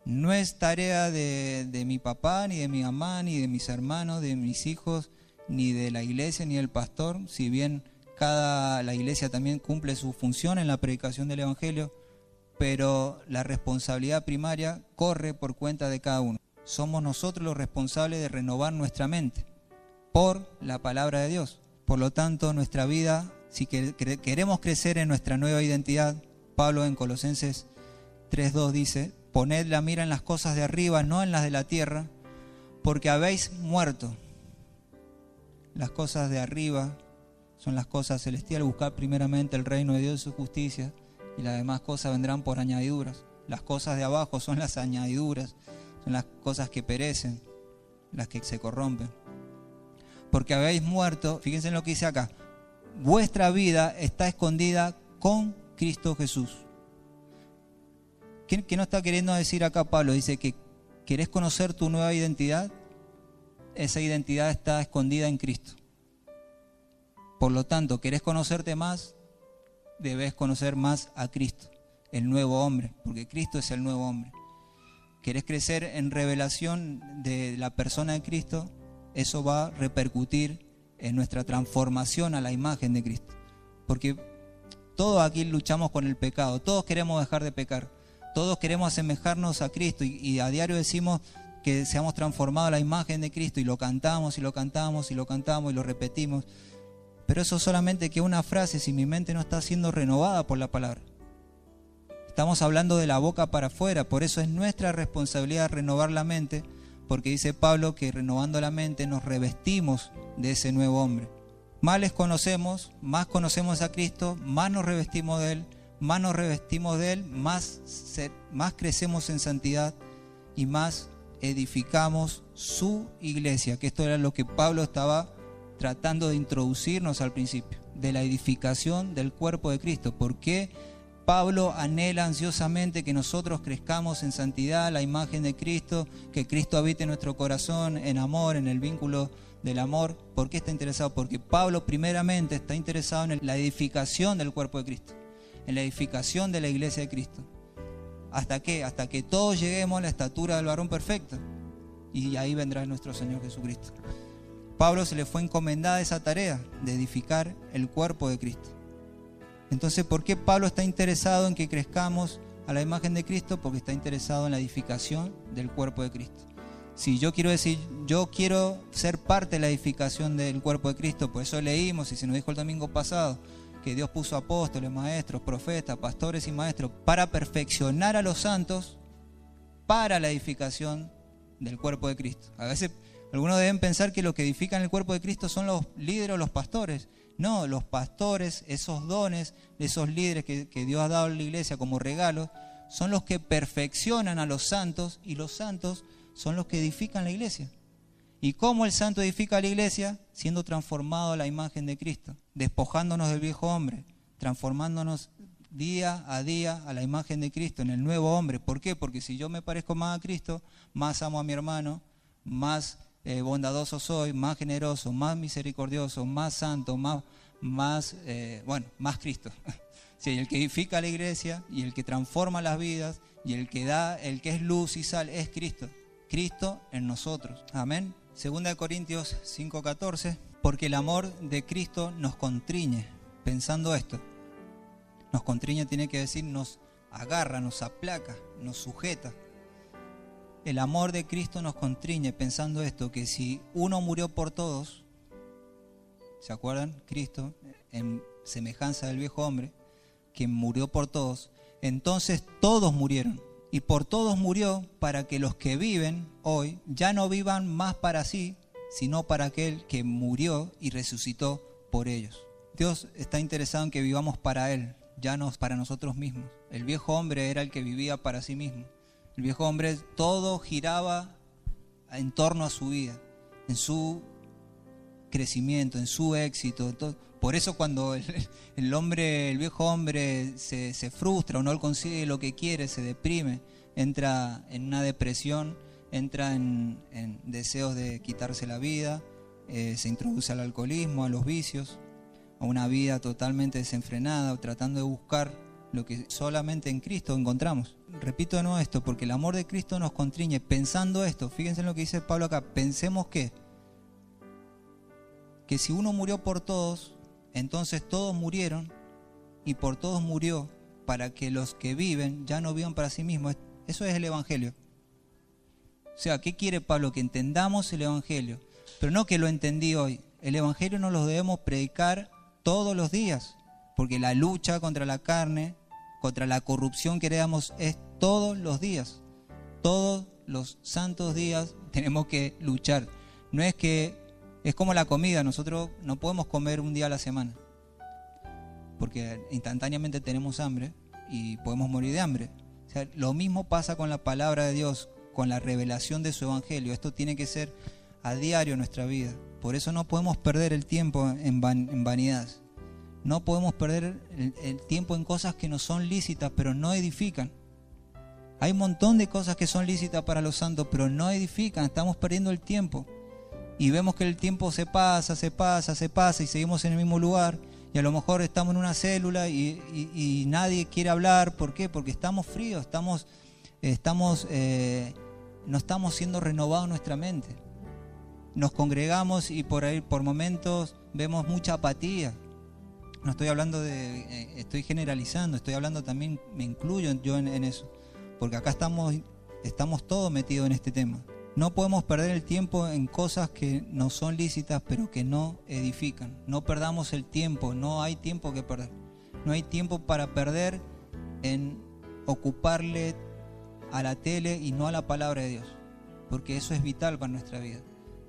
No es tarea de mi papá, ni de mi mamá, ni de mis hermanos, de mis hijos, ni de la iglesia, ni del pastor, si bien la iglesia también cumple su función en la predicación del Evangelio, pero la responsabilidad primaria corre por cuenta de cada uno. Somos nosotros los responsables de renovar nuestra mente por la palabra de Dios. Por lo tanto, nuestra vida, si queremos crecer en nuestra nueva identidad, Pablo en Colosenses 3:2 dice: poned la mira en las cosas de arriba, no en las de la tierra, porque habéis muerto. Las cosas de arriba son las cosas celestiales. Buscad primeramente el reino de Dios y su justicia, y las demás cosas vendrán por añadiduras. Las cosas de abajo son las añadiduras, son las cosas que perecen, las que se corrompen. Porque habéis muerto, fíjense en lo que dice acá: vuestra vida está escondida con Cristo Jesús. ¿Qué no está queriendo decir acá Pablo? Dice que ¿querés conocer tu nueva identidad? Esa identidad está escondida en Cristo. Por lo tanto, ¿querés conocerte más? Debes conocer más a Cristo, el nuevo hombre, porque Cristo es el nuevo hombre. ¿Querés crecer en revelación de la persona de Cristo? Eso va a repercutir en nuestra transformación a la imagen de Cristo. Porque todos aquí luchamos con el pecado, todos queremos dejar de pecar, todos queremos asemejarnos a Cristo y a diario decimos que seamos transformados a la imagen de Cristo y lo cantamos y lo cantamos y lo cantamos y lo repetimos. Pero eso solamente que una frase si mi mente no está siendo renovada por la palabra. Estamos hablando de la boca para afuera, por eso es nuestra responsabilidad renovar la mente, porque dice Pablo que renovando la mente nos revestimos de ese nuevo hombre. Más les conocemos, más conocemos a Cristo, más nos revestimos de Él, más crecemos en santidad y más edificamos su iglesia, que esto era lo que Pablo estaba tratando de introducirnos al principio, de la edificación del cuerpo de Cristo. ¿Por qué Pablo anhela ansiosamente que nosotros crezcamos en santidad, la imagen de Cristo, que Cristo habite en nuestro corazón, en amor, en el vínculo del amor? ¿Por qué está interesado? Porque Pablo primeramente está interesado en la edificación del cuerpo de Cristo, en la edificación de la iglesia de Cristo. ¿Hasta qué? Hasta que todos lleguemos a la estatura del varón perfecto. Y ahí vendrá nuestro Señor Jesucristo. Pablo se le fue encomendada esa tarea de edificar el cuerpo de Cristo. Entonces, ¿por qué Pablo está interesado en que crezcamos a la imagen de Cristo? Porque está interesado en la edificación del cuerpo de Cristo. Si yo quiero decir, yo quiero ser parte de la edificación del cuerpo de Cristo, por eso leímos y se nos dijo el domingo pasado que Dios puso apóstoles, maestros, profetas, pastores y maestros para perfeccionar a los santos para la edificación del cuerpo de Cristo. A veces algunos deben pensar que lo que edifican el cuerpo de Cristo son los líderes o los pastores. No, los pastores, esos dones, esos líderes que Dios ha dado a la iglesia como regalo, son los que perfeccionan a los santos, y los santos son los que edifican la iglesia. ¿Y cómo el santo edifica la iglesia? Siendo transformado a la imagen de Cristo, despojándonos del viejo hombre, transformándonos día a día a la imagen de Cristo, en el nuevo hombre. ¿Por qué? Porque si yo me parezco más a Cristo, más amo a mi hermano, más bondadoso soy, más generoso, más misericordioso, más santo, más Cristo. Sí, el que edifica la iglesia y el que transforma las vidas y el que es luz y sal es Cristo. Cristo en nosotros. Amén. 2 Corintios 5:14. Porque el amor de Cristo nos constriñe. Pensando esto. Nos constriñe tiene que decir nos agarra, nos aplaca, nos sujeta. El amor de Cristo nos constriñe pensando esto, que si uno murió por todos, ¿se acuerdan? Cristo, en semejanza del viejo hombre, que murió por todos, entonces todos murieron. Y por todos murió para que los que viven hoy ya no vivan más para sí, sino para aquel que murió y resucitó por ellos. Dios está interesado en que vivamos para Él, ya no para nosotros mismos. El viejo hombre era el que vivía para sí mismo. El viejo hombre todo giraba en torno a su vida, en su crecimiento, en su éxito. Por eso cuando el viejo hombre se frustra o no consigue lo que quiere, se deprime, entra en una depresión, entra en deseos de quitarse la vida, se introduce al alcoholismo, a los vicios, a una vida totalmente desenfrenada, tratando de buscar lo que solamente en Cristo encontramos. Repito de nuevo esto, porque el amor de Cristo nos constriñe. Pensando esto, fíjense en lo que dice Pablo acá, pensemos que si uno murió por todos, entonces todos murieron y por todos murió para que los que viven ya no vivan para sí mismos. Eso es el Evangelio. O sea, ¿qué quiere Pablo? Que entendamos el Evangelio, pero no que lo entendí hoy. El Evangelio no lo debemos predicar todos los días, porque la lucha contra la carne, contra la corrupción que heredamos es todos los días. Todos los santos días tenemos que luchar. No es que es como la comida, nosotros no podemos comer un día a la semana, porque instantáneamente tenemos hambre y podemos morir de hambre. O sea, lo mismo pasa con la palabra de Dios, con la revelación de su Evangelio. Esto tiene que ser a diario en nuestra vida. Por eso no podemos perder el tiempo en vanidades. No podemos perder el tiempo en cosas que no son lícitas, pero no edifican. Hay un montón de cosas que son lícitas para los santos, pero no edifican. Estamos perdiendo el tiempo. Y vemos que el tiempo se pasa y seguimos en el mismo lugar. Y a lo mejor estamos en una célula y nadie quiere hablar. ¿Por qué? Porque estamos fríos, no estamos siendo renovados en nuestra mente. Nos congregamos y por ahí, por momentos, vemos mucha apatía. No estoy hablando estoy generalizando, estoy hablando también, me incluyo yo en eso. Porque acá estamos todos metidos en este tema. No podemos perder el tiempo en cosas que no son lícitas, pero que no edifican. No perdamos el tiempo, no hay tiempo que perder. No hay tiempo para perder en ocuparle a la tele y no a la palabra de Dios, porque eso es vital para nuestra vida.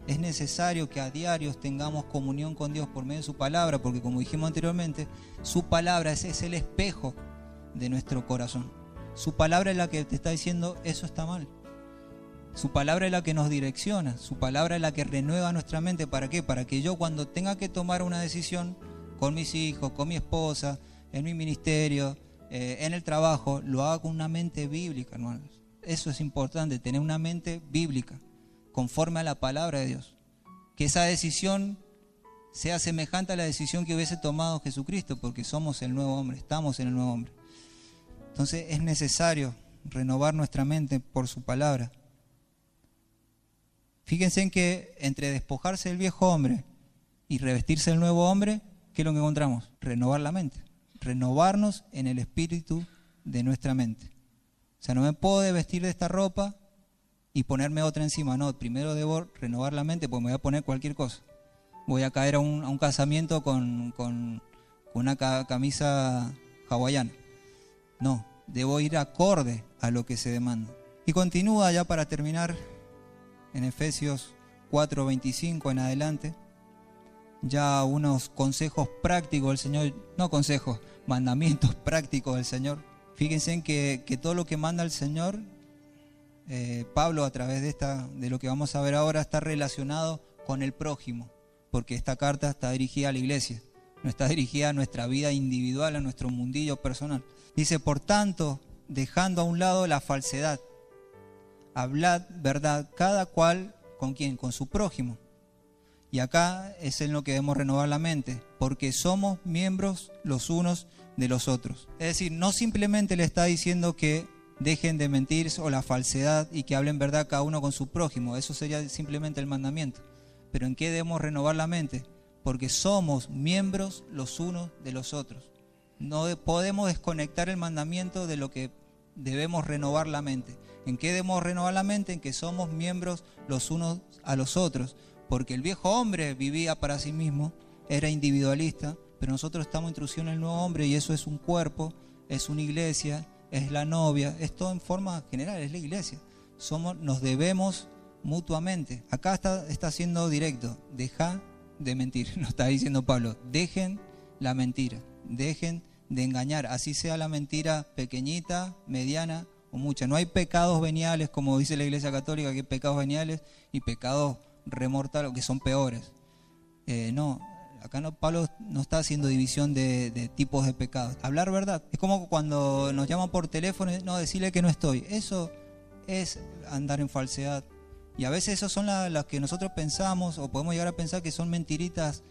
Es necesario que a diario tengamos comunión con Dios por medio de su palabra, porque como dijimos anteriormente, su palabra es el espejo de nuestro corazón. Su palabra es la que te está diciendo eso está mal. Su palabra es la que nos direcciona, su palabra es la que renueva nuestra mente. ¿Para qué? Para que yo cuando tenga que tomar una decisión con mis hijos, con mi esposa, en mi ministerio, en el trabajo, lo haga con una mente bíblica, hermanos. Eso es importante, tener una mente bíblica, conforme a la palabra de Dios. Que esa decisión sea semejante a la decisión que hubiese tomado Jesucristo, porque somos el nuevo hombre, estamos en el nuevo hombre. Entonces es necesario renovar nuestra mente por su palabra. Fíjense en que entre despojarse del viejo hombre y revestirse del nuevo hombre, ¿qué es lo que encontramos? Renovar la mente, renovarnos en el espíritu de nuestra mente. O sea, no me puedo vestir de esta ropa y ponerme otra encima, no, primero debo renovar la mente porque me voy a poner cualquier cosa. Voy a caer a un casamiento con una camisa hawaiana. No, debo ir acorde a lo que se demanda. Y continúa ya para terminar en Efesios 4:25 en adelante, ya unos consejos prácticos del Señor, no consejos, mandamientos prácticos del Señor. Fíjense en que todo lo que manda el Señor Pablo, a través de lo que vamos a ver ahora, está relacionado con el prójimo, porque esta carta está dirigida a la iglesia, no está dirigida a nuestra vida individual, a nuestro mundillo personal. Dice, por tanto, dejando a un lado la falsedad, hablad verdad, cada cual, ¿con quién? Con su prójimo. Y acá es en lo que debemos renovar la mente, porque somos miembros los unos de los otros. Es decir, no simplemente le está diciendo que dejen de mentir o la falsedad y que hablen verdad cada uno con su prójimo. Eso sería simplemente el mandamiento. Pero ¿en qué debemos renovar la mente? Porque somos miembros los unos de los otros. No podemos desconectar el mandamiento de lo que debemos renovar la mente. ¿En qué debemos renovar la mente? En que somos miembros los unos a los otros. Porque el viejo hombre vivía para sí mismo, era individualista, pero nosotros estamos introducidos en el nuevo hombre y eso es un cuerpo, es una iglesia, es la novia, es todo en forma general, es la iglesia. Nos debemos mutuamente. Acá está siendo directo, deja de mentir, nos está diciendo Pablo, dejen la mentira, dejen de engañar, así sea la mentira pequeñita, mediana o mucha. No hay pecados veniales, como dice la Iglesia Católica, que hay pecados veniales y pecados remortales, que son peores. No, acá Pablo no está haciendo división de tipos de pecados. Hablar verdad. Es como cuando nos llaman por teléfono, no, decirle que no estoy. Eso es andar en falsedad. Y a veces esos son las que nosotros pensamos o podemos llegar a pensar que son mentiritas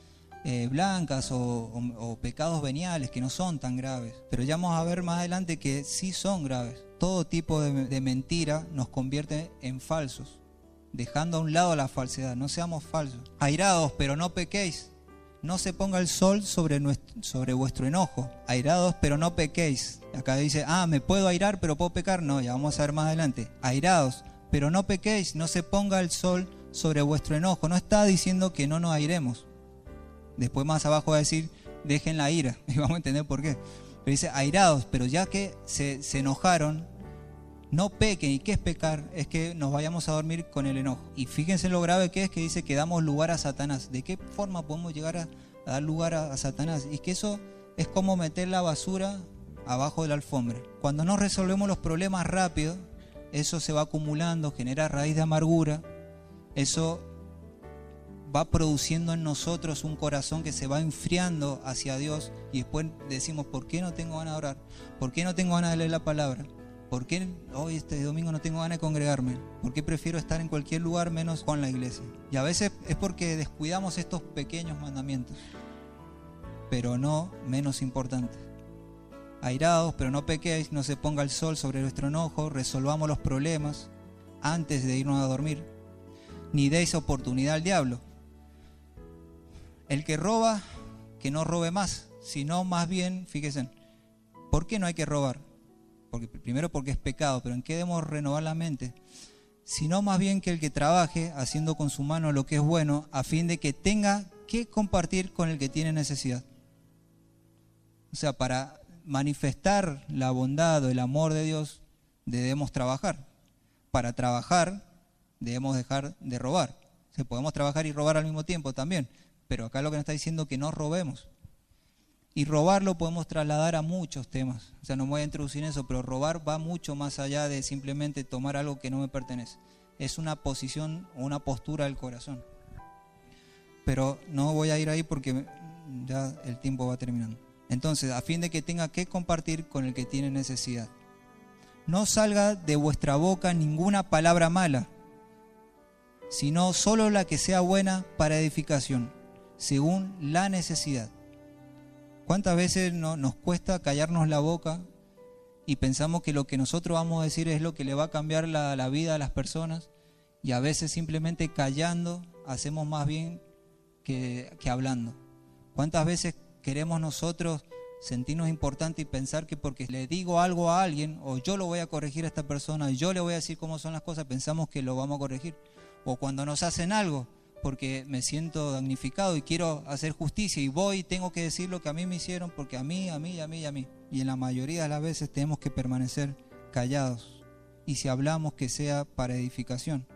blancas o pecados veniales que no son tan graves. Pero ya vamos a ver más adelante que sí son graves. Todo tipo de mentira nos convierte en falsos, dejando a un lado la falsedad. No seamos falsos. Airados, pero no pequéis. No se ponga el sol sobre vuestro enojo. Airados, pero no pequéis. Acá dice, me puedo airar, pero puedo pecar. No, ya vamos a ver más adelante. Airados, pero no pequéis. No se ponga el sol sobre vuestro enojo. No está diciendo que no nos airemos. Después más abajo va a decir, dejen la ira. Y vamos a entender por qué. Pero dice, airados, pero ya que se enojaron, no pequen. ¿Y qué es pecar? Es que nos vayamos a dormir con el enojo. Y fíjense lo grave que es que dice que damos lugar a Satanás. ¿De qué forma podemos llegar a dar lugar a Satanás? Y que eso es como meter la basura abajo de la alfombra. Cuando no resolvemos los problemas rápido, eso se va acumulando, genera raíz de amargura. Eso va produciendo en nosotros un corazón que se va enfriando hacia Dios. Y después decimos, ¿por qué no tengo ganas de orar? ¿Por qué no tengo ganas de leer la palabra? ¿Por qué hoy este domingo no tengo ganas de congregarme? ¿Por qué prefiero estar en cualquier lugar menos con la iglesia? Y a veces es porque descuidamos estos pequeños mandamientos, pero no menos importantes. Airados, pero no pequéis, no se ponga el sol sobre nuestro enojo, resolvamos los problemas antes de irnos a dormir. Ni deis oportunidad al diablo. El que roba, que no robe más, sino más bien, fíjense, ¿por qué no hay que robar? Primero porque es pecado, pero ¿en qué debemos renovar la mente? Sino más bien que el que trabaje haciendo con su mano lo que es bueno, a fin de que tenga que compartir con el que tiene necesidad. O sea, para manifestar la bondad o el amor de Dios debemos trabajar. Para trabajar debemos dejar de robar. O sea, podemos trabajar y robar al mismo tiempo también, pero acá lo que nos está diciendo es que no robemos. Y robar lo podemos trasladar a muchos temas. O sea, no me voy a introducir en eso, pero robar va mucho más allá de simplemente tomar algo que no me pertenece. Es una posición o una postura del corazón. Pero no voy a ir ahí porque ya el tiempo va terminando. Entonces, a fin de que tenga que compartir con el que tiene necesidad. No salga de vuestra boca ninguna palabra mala, sino solo la que sea buena para edificación, según la necesidad. ¿Cuántas veces nos cuesta callarnos la boca y pensamos que lo que nosotros vamos a decir es lo que le va a cambiar la vida a las personas? Y a veces simplemente callando hacemos más bien que hablando. ¿Cuántas veces queremos nosotros sentirnos importantes y pensar que porque le digo algo a alguien o yo lo voy a corregir a esta persona, yo le voy a decir cómo son las cosas, pensamos que lo vamos a corregir? O cuando nos hacen algo, porque me siento damnificado y quiero hacer justicia y voy y tengo que decir lo que a mí me hicieron porque a mí. Y en la mayoría de las veces tenemos que permanecer callados. Y si hablamos, que sea para edificación.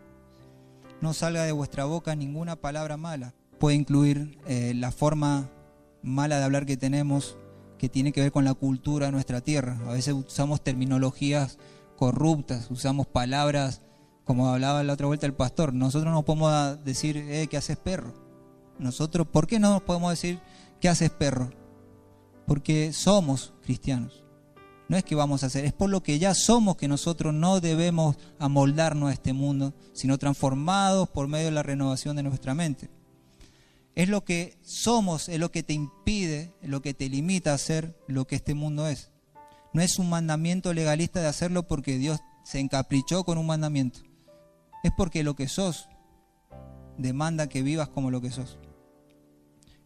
No salga de vuestra boca ninguna palabra mala. Puede incluir la forma mala de hablar que tenemos, que tiene que ver con la cultura de nuestra tierra. A veces usamos terminologías corruptas, usamos palabras Como hablaba la otra vuelta el pastor, nosotros no podemos decir, ¿qué haces, perro? Nosotros, ¿por qué no podemos decir, ¿qué haces, perro? Porque somos cristianos. No es que vamos a hacer, es por lo que ya somos que nosotros no debemos amoldarnos a este mundo, sino transformados por medio de la renovación de nuestra mente. Es lo que somos, es lo que te impide, es lo que te limita a hacer lo que este mundo es. No es un mandamiento legalista de hacerlo porque Dios se encaprichó con un mandamiento. Es porque lo que sos demanda que vivas como lo que sos.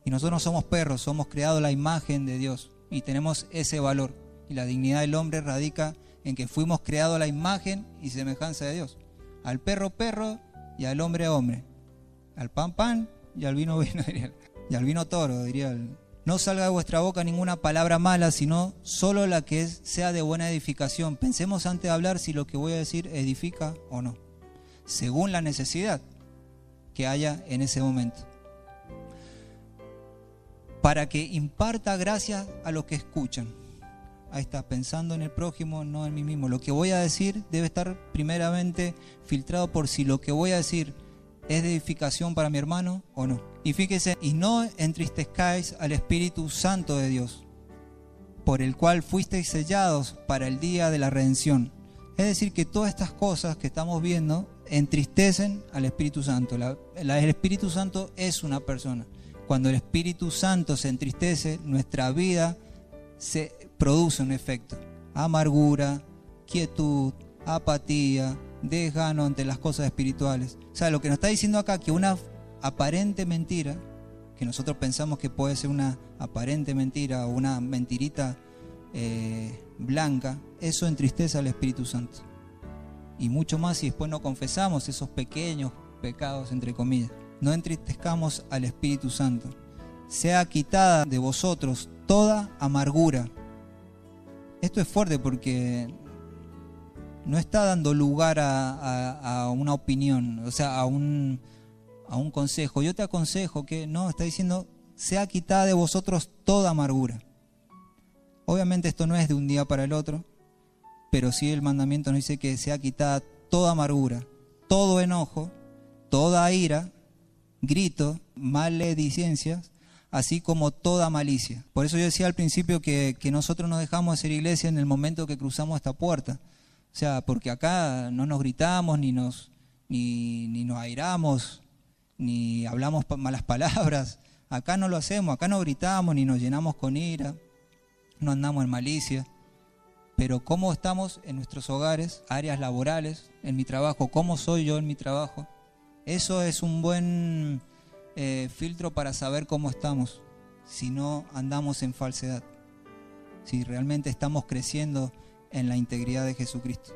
Y nosotros no somos perros, somos creados a la imagen de Dios y tenemos ese valor. Y la dignidad del hombre radica en que fuimos creados a la imagen y semejanza de Dios. Al perro, perro, y al hombre, hombre. Al pan, pan, y al vino, vino, diría. Y al vino, toro, diría el... No salga de vuestra boca ninguna palabra mala, sino solo la que sea de buena edificación. Pensemos antes de hablar si lo que voy a decir edifica o no, según la necesidad que haya en ese momento. Para que imparta gracia a los que escuchan. Ahí está, pensando en el prójimo, no en mí mismo. Lo que voy a decir debe estar primeramente filtrado por si lo que voy a decir es de edificación para mi hermano o no. Y fíjese, y no entristezcáis al Espíritu Santo de Dios, por el cual fuisteis sellados para el día de la redención. Es decir, que todas estas cosas que estamos viendo entristecen al Espíritu Santo. El Espíritu Santo es una persona. Cuando el Espíritu Santo se entristece, nuestra vida se produce un efecto. Amargura, quietud, apatía, desgano ante las cosas espirituales. O sea, lo que nos está diciendo acá, que una aparente mentira, que nosotros pensamos que puede ser una aparente mentira o una mentirita blanca, eso entristece al Espíritu Santo. Y mucho más si después no confesamos esos pequeños pecados, entre comillas. No entristezcamos al Espíritu Santo. Sea quitada de vosotros toda amargura. Esto es fuerte porque no está dando lugar a una opinión, o sea, a un consejo. Yo te aconsejo que no, está diciendo, sea quitada de vosotros toda amargura. Obviamente esto no es de un día para el otro, pero sí el mandamiento nos dice que sea quitada toda amargura, todo enojo, toda ira, grito, maledicencias, así como toda malicia. Por eso yo decía al principio que nosotros nos dejamos de ser iglesia en el momento que cruzamos esta puerta. O sea, porque acá no nos gritamos, ni nos airamos, ni hablamos malas palabras. Acá no lo hacemos, acá no gritamos, ni nos llenamos con ira, no andamos en malicia. Pero cómo estamos en nuestros hogares, áreas laborales, en mi trabajo, cómo soy yo en mi trabajo, eso es un buen filtro para saber cómo estamos, si no andamos en falsedad, si realmente estamos creciendo en la integridad de Jesucristo.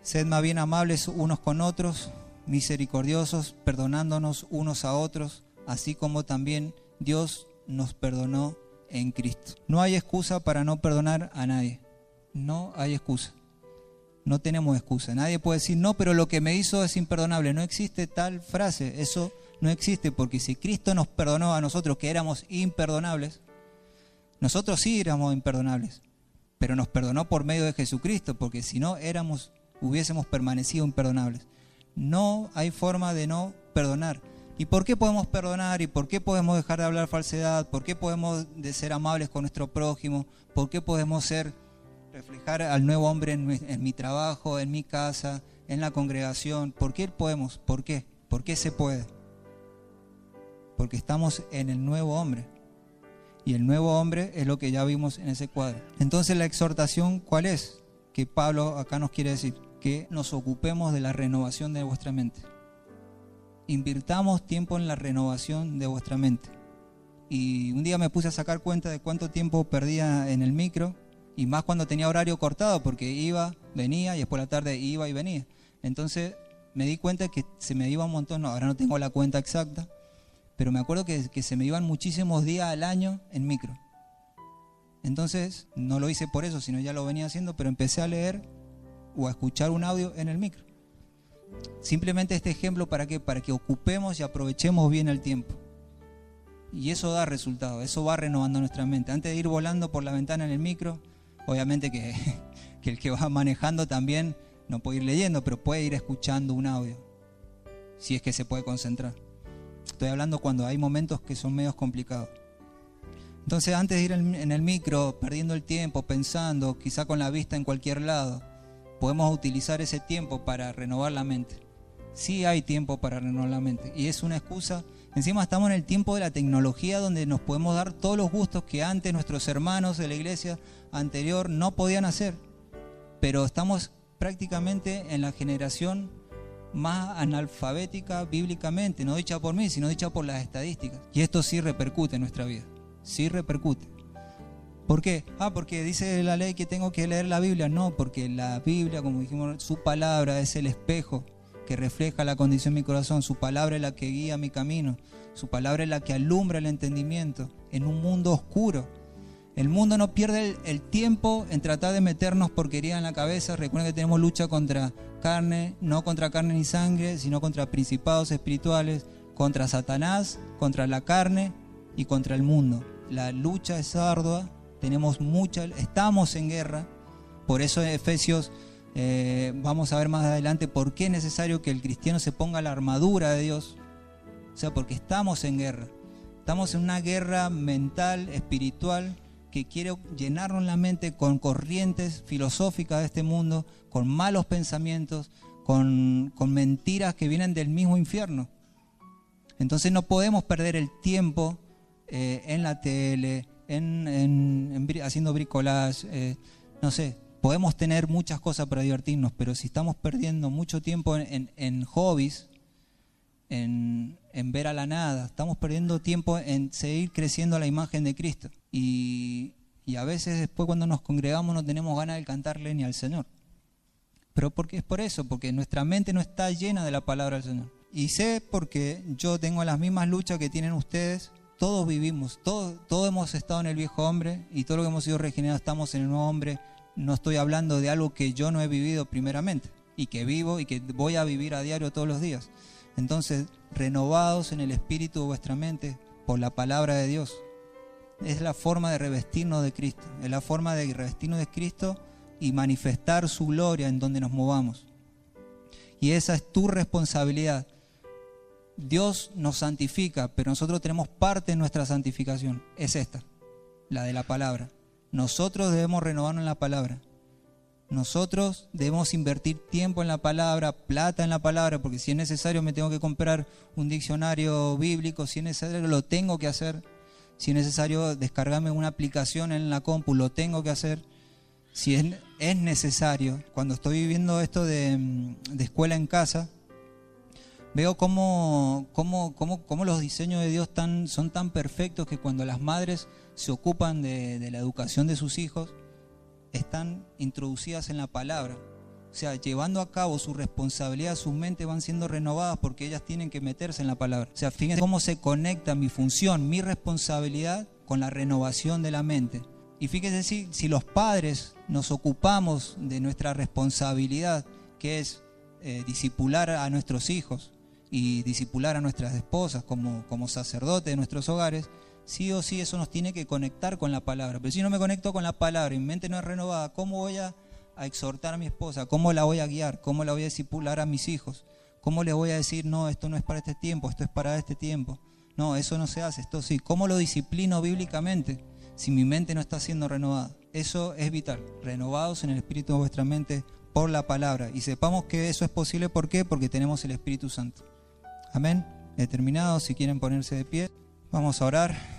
Sed más bien amables unos con otros, misericordiosos, perdonándonos unos a otros, así como también Dios nos perdonó en Cristo. No hay excusa para no perdonar a nadie. No hay excusa. No tenemos excusa. Nadie puede decir, no, pero lo que me hizo es imperdonable. No existe tal frase. Eso no existe, porque si Cristo nos perdonó a nosotros que éramos imperdonables, nosotros sí éramos imperdonables, pero nos perdonó por medio de Jesucristo, porque si no hubiésemos permanecido imperdonables. No hay forma de no perdonar. ¿Y por qué podemos perdonar? ¿Y por qué podemos dejar de hablar falsedad? ¿Por qué podemos de ser amables con nuestro prójimo? ¿Por qué podemos reflejar al nuevo hombre en mi trabajo, en mi casa, en la congregación? ¿Por qué podemos? ¿Por qué? ¿Por qué se puede? Porque estamos en el nuevo hombre. Y el nuevo hombre es lo que ya vimos en ese cuadro. Entonces la exhortación, ¿cuál es? Que Pablo acá nos quiere decir. Que nos ocupemos de la renovación de vuestra mente. Invirtamos tiempo en la renovación de vuestra mente. Y un día me puse a sacar cuenta de cuánto tiempo perdía en el micro, y más cuando tenía horario cortado, porque iba, venía, y después de la tarde iba y venía. Entonces me di cuenta que se me iba un montón, ahora no tengo la cuenta exacta, pero me acuerdo que se me iban muchísimos días al año en micro. Entonces no lo hice por eso, sino ya lo venía haciendo, pero empecé a leer o a escuchar un audio en el micro. Simplemente este ejemplo, ¿para qué? Para que ocupemos y aprovechemos bien el tiempo. Y eso da resultado, eso va renovando nuestra mente. Antes de ir volando por la ventana en el micro, obviamente que el que va manejando también no puede ir leyendo, pero puede ir escuchando un audio, si es que se puede concentrar. Estoy hablando cuando hay momentos que son medios complicados. Entonces, antes de ir en el micro, perdiendo el tiempo, pensando, quizá con la vista en cualquier lado, podemos utilizar ese tiempo para renovar la mente. Sí hay tiempo para renovar la mente. Y es una excusa. Encima estamos en el tiempo de la tecnología, donde nos podemos dar todos los gustos que antes nuestros hermanos de la iglesia anterior no podían hacer. Pero estamos prácticamente en la generación más analfabética bíblicamente, no dicha por mí, sino dicha por las estadísticas. Y esto sí repercute en nuestra vida. Sí repercute. ¿Por qué? Porque dice la ley que tengo que leer la Biblia. No, porque la Biblia, como dijimos, su palabra es el espejo que refleja la condición de mi corazón. Su palabra es la que guía mi camino. Su palabra es la que alumbra el entendimiento en un mundo oscuro. El mundo no pierde el tiempo en tratar de meternos porquería en la cabeza. Recuerden que tenemos lucha contra carne, no contra carne ni sangre, sino contra principados espirituales, contra Satanás, contra la carne y contra el mundo. La lucha es ardua, estamos en guerra. Por eso en Efesios vamos a ver más adelante por qué es necesario que el cristiano se ponga la armadura de Dios. O sea, porque estamos en guerra. Estamos en una guerra mental, espiritual, que quiere llenarnos la mente con corrientes filosóficas de este mundo, con malos pensamientos, con mentiras que vienen del mismo infierno. Entonces no podemos perder el tiempo en la tele, haciendo bricolage, no sé. Podemos tener muchas cosas para divertirnos, pero si estamos perdiendo mucho tiempo en hobbies, en ver a la nada, estamos perdiendo tiempo en seguir creciendo a la imagen de Cristo. Y a veces después cuando nos congregamos no tenemos ganas de cantarle ni al Señor. Pero es por eso, porque nuestra mente no está llena de la palabra del Señor. Y sé porque yo tengo las mismas luchas que tienen ustedes. Todos vivimos, todos hemos estado en el viejo hombre y todo lo que hemos sido regenerados estamos en el nuevo hombre. No estoy hablando de algo que yo no he vivido primeramente y que vivo y que voy a vivir a diario todos los días. Entonces, renovados en el espíritu de vuestra mente por la palabra de Dios. Es la forma de revestirnos de Cristo. Es la forma de revestirnos de Cristo y manifestar su gloria en donde nos movamos. Y esa es tu responsabilidad. Dios nos santifica, pero nosotros tenemos parte en nuestra santificación. Es esta, la de la palabra. Nosotros debemos renovarnos en la palabra. Nosotros debemos invertir tiempo en la palabra, plata en la palabra, porque si es necesario me tengo que comprar un diccionario bíblico, si es necesario lo tengo que hacer, si es necesario descargarme una aplicación en la compu, lo tengo que hacer, si es necesario. Cuando estoy viviendo esto de escuela en casa, veo cómo los diseños de Dios son tan perfectos que cuando las madres se ocupan de la educación de sus hijos, están introducidas en la palabra. O sea, llevando a cabo su responsabilidad, sus mentes van siendo renovadas porque ellas tienen que meterse en la palabra. O sea, fíjense cómo se conecta mi función, mi responsabilidad con la renovación de la mente. Y fíjense si los padres nos ocupamos de nuestra responsabilidad, que es discipular a nuestros hijos y discipular a nuestras esposas como sacerdotes de nuestros hogares, sí o sí eso nos tiene que conectar con la palabra. Pero si no me conecto con la palabra y mi mente no es renovada, ¿cómo voy a exhortar a mi esposa? ¿Cómo la voy a guiar? ¿Cómo la voy a discipular a mis hijos? ¿Cómo les voy a decir, no, esto no es para este tiempo, esto es para este tiempo? No, eso no se hace, esto sí. ¿Cómo lo disciplino bíblicamente si mi mente no está siendo renovada? Eso es vital. Renovados en el espíritu de vuestra mente por la palabra. Y sepamos que eso es posible, ¿por qué? Porque tenemos el Espíritu Santo. Amén. He terminado, si quieren ponerse de pie, vamos a orar.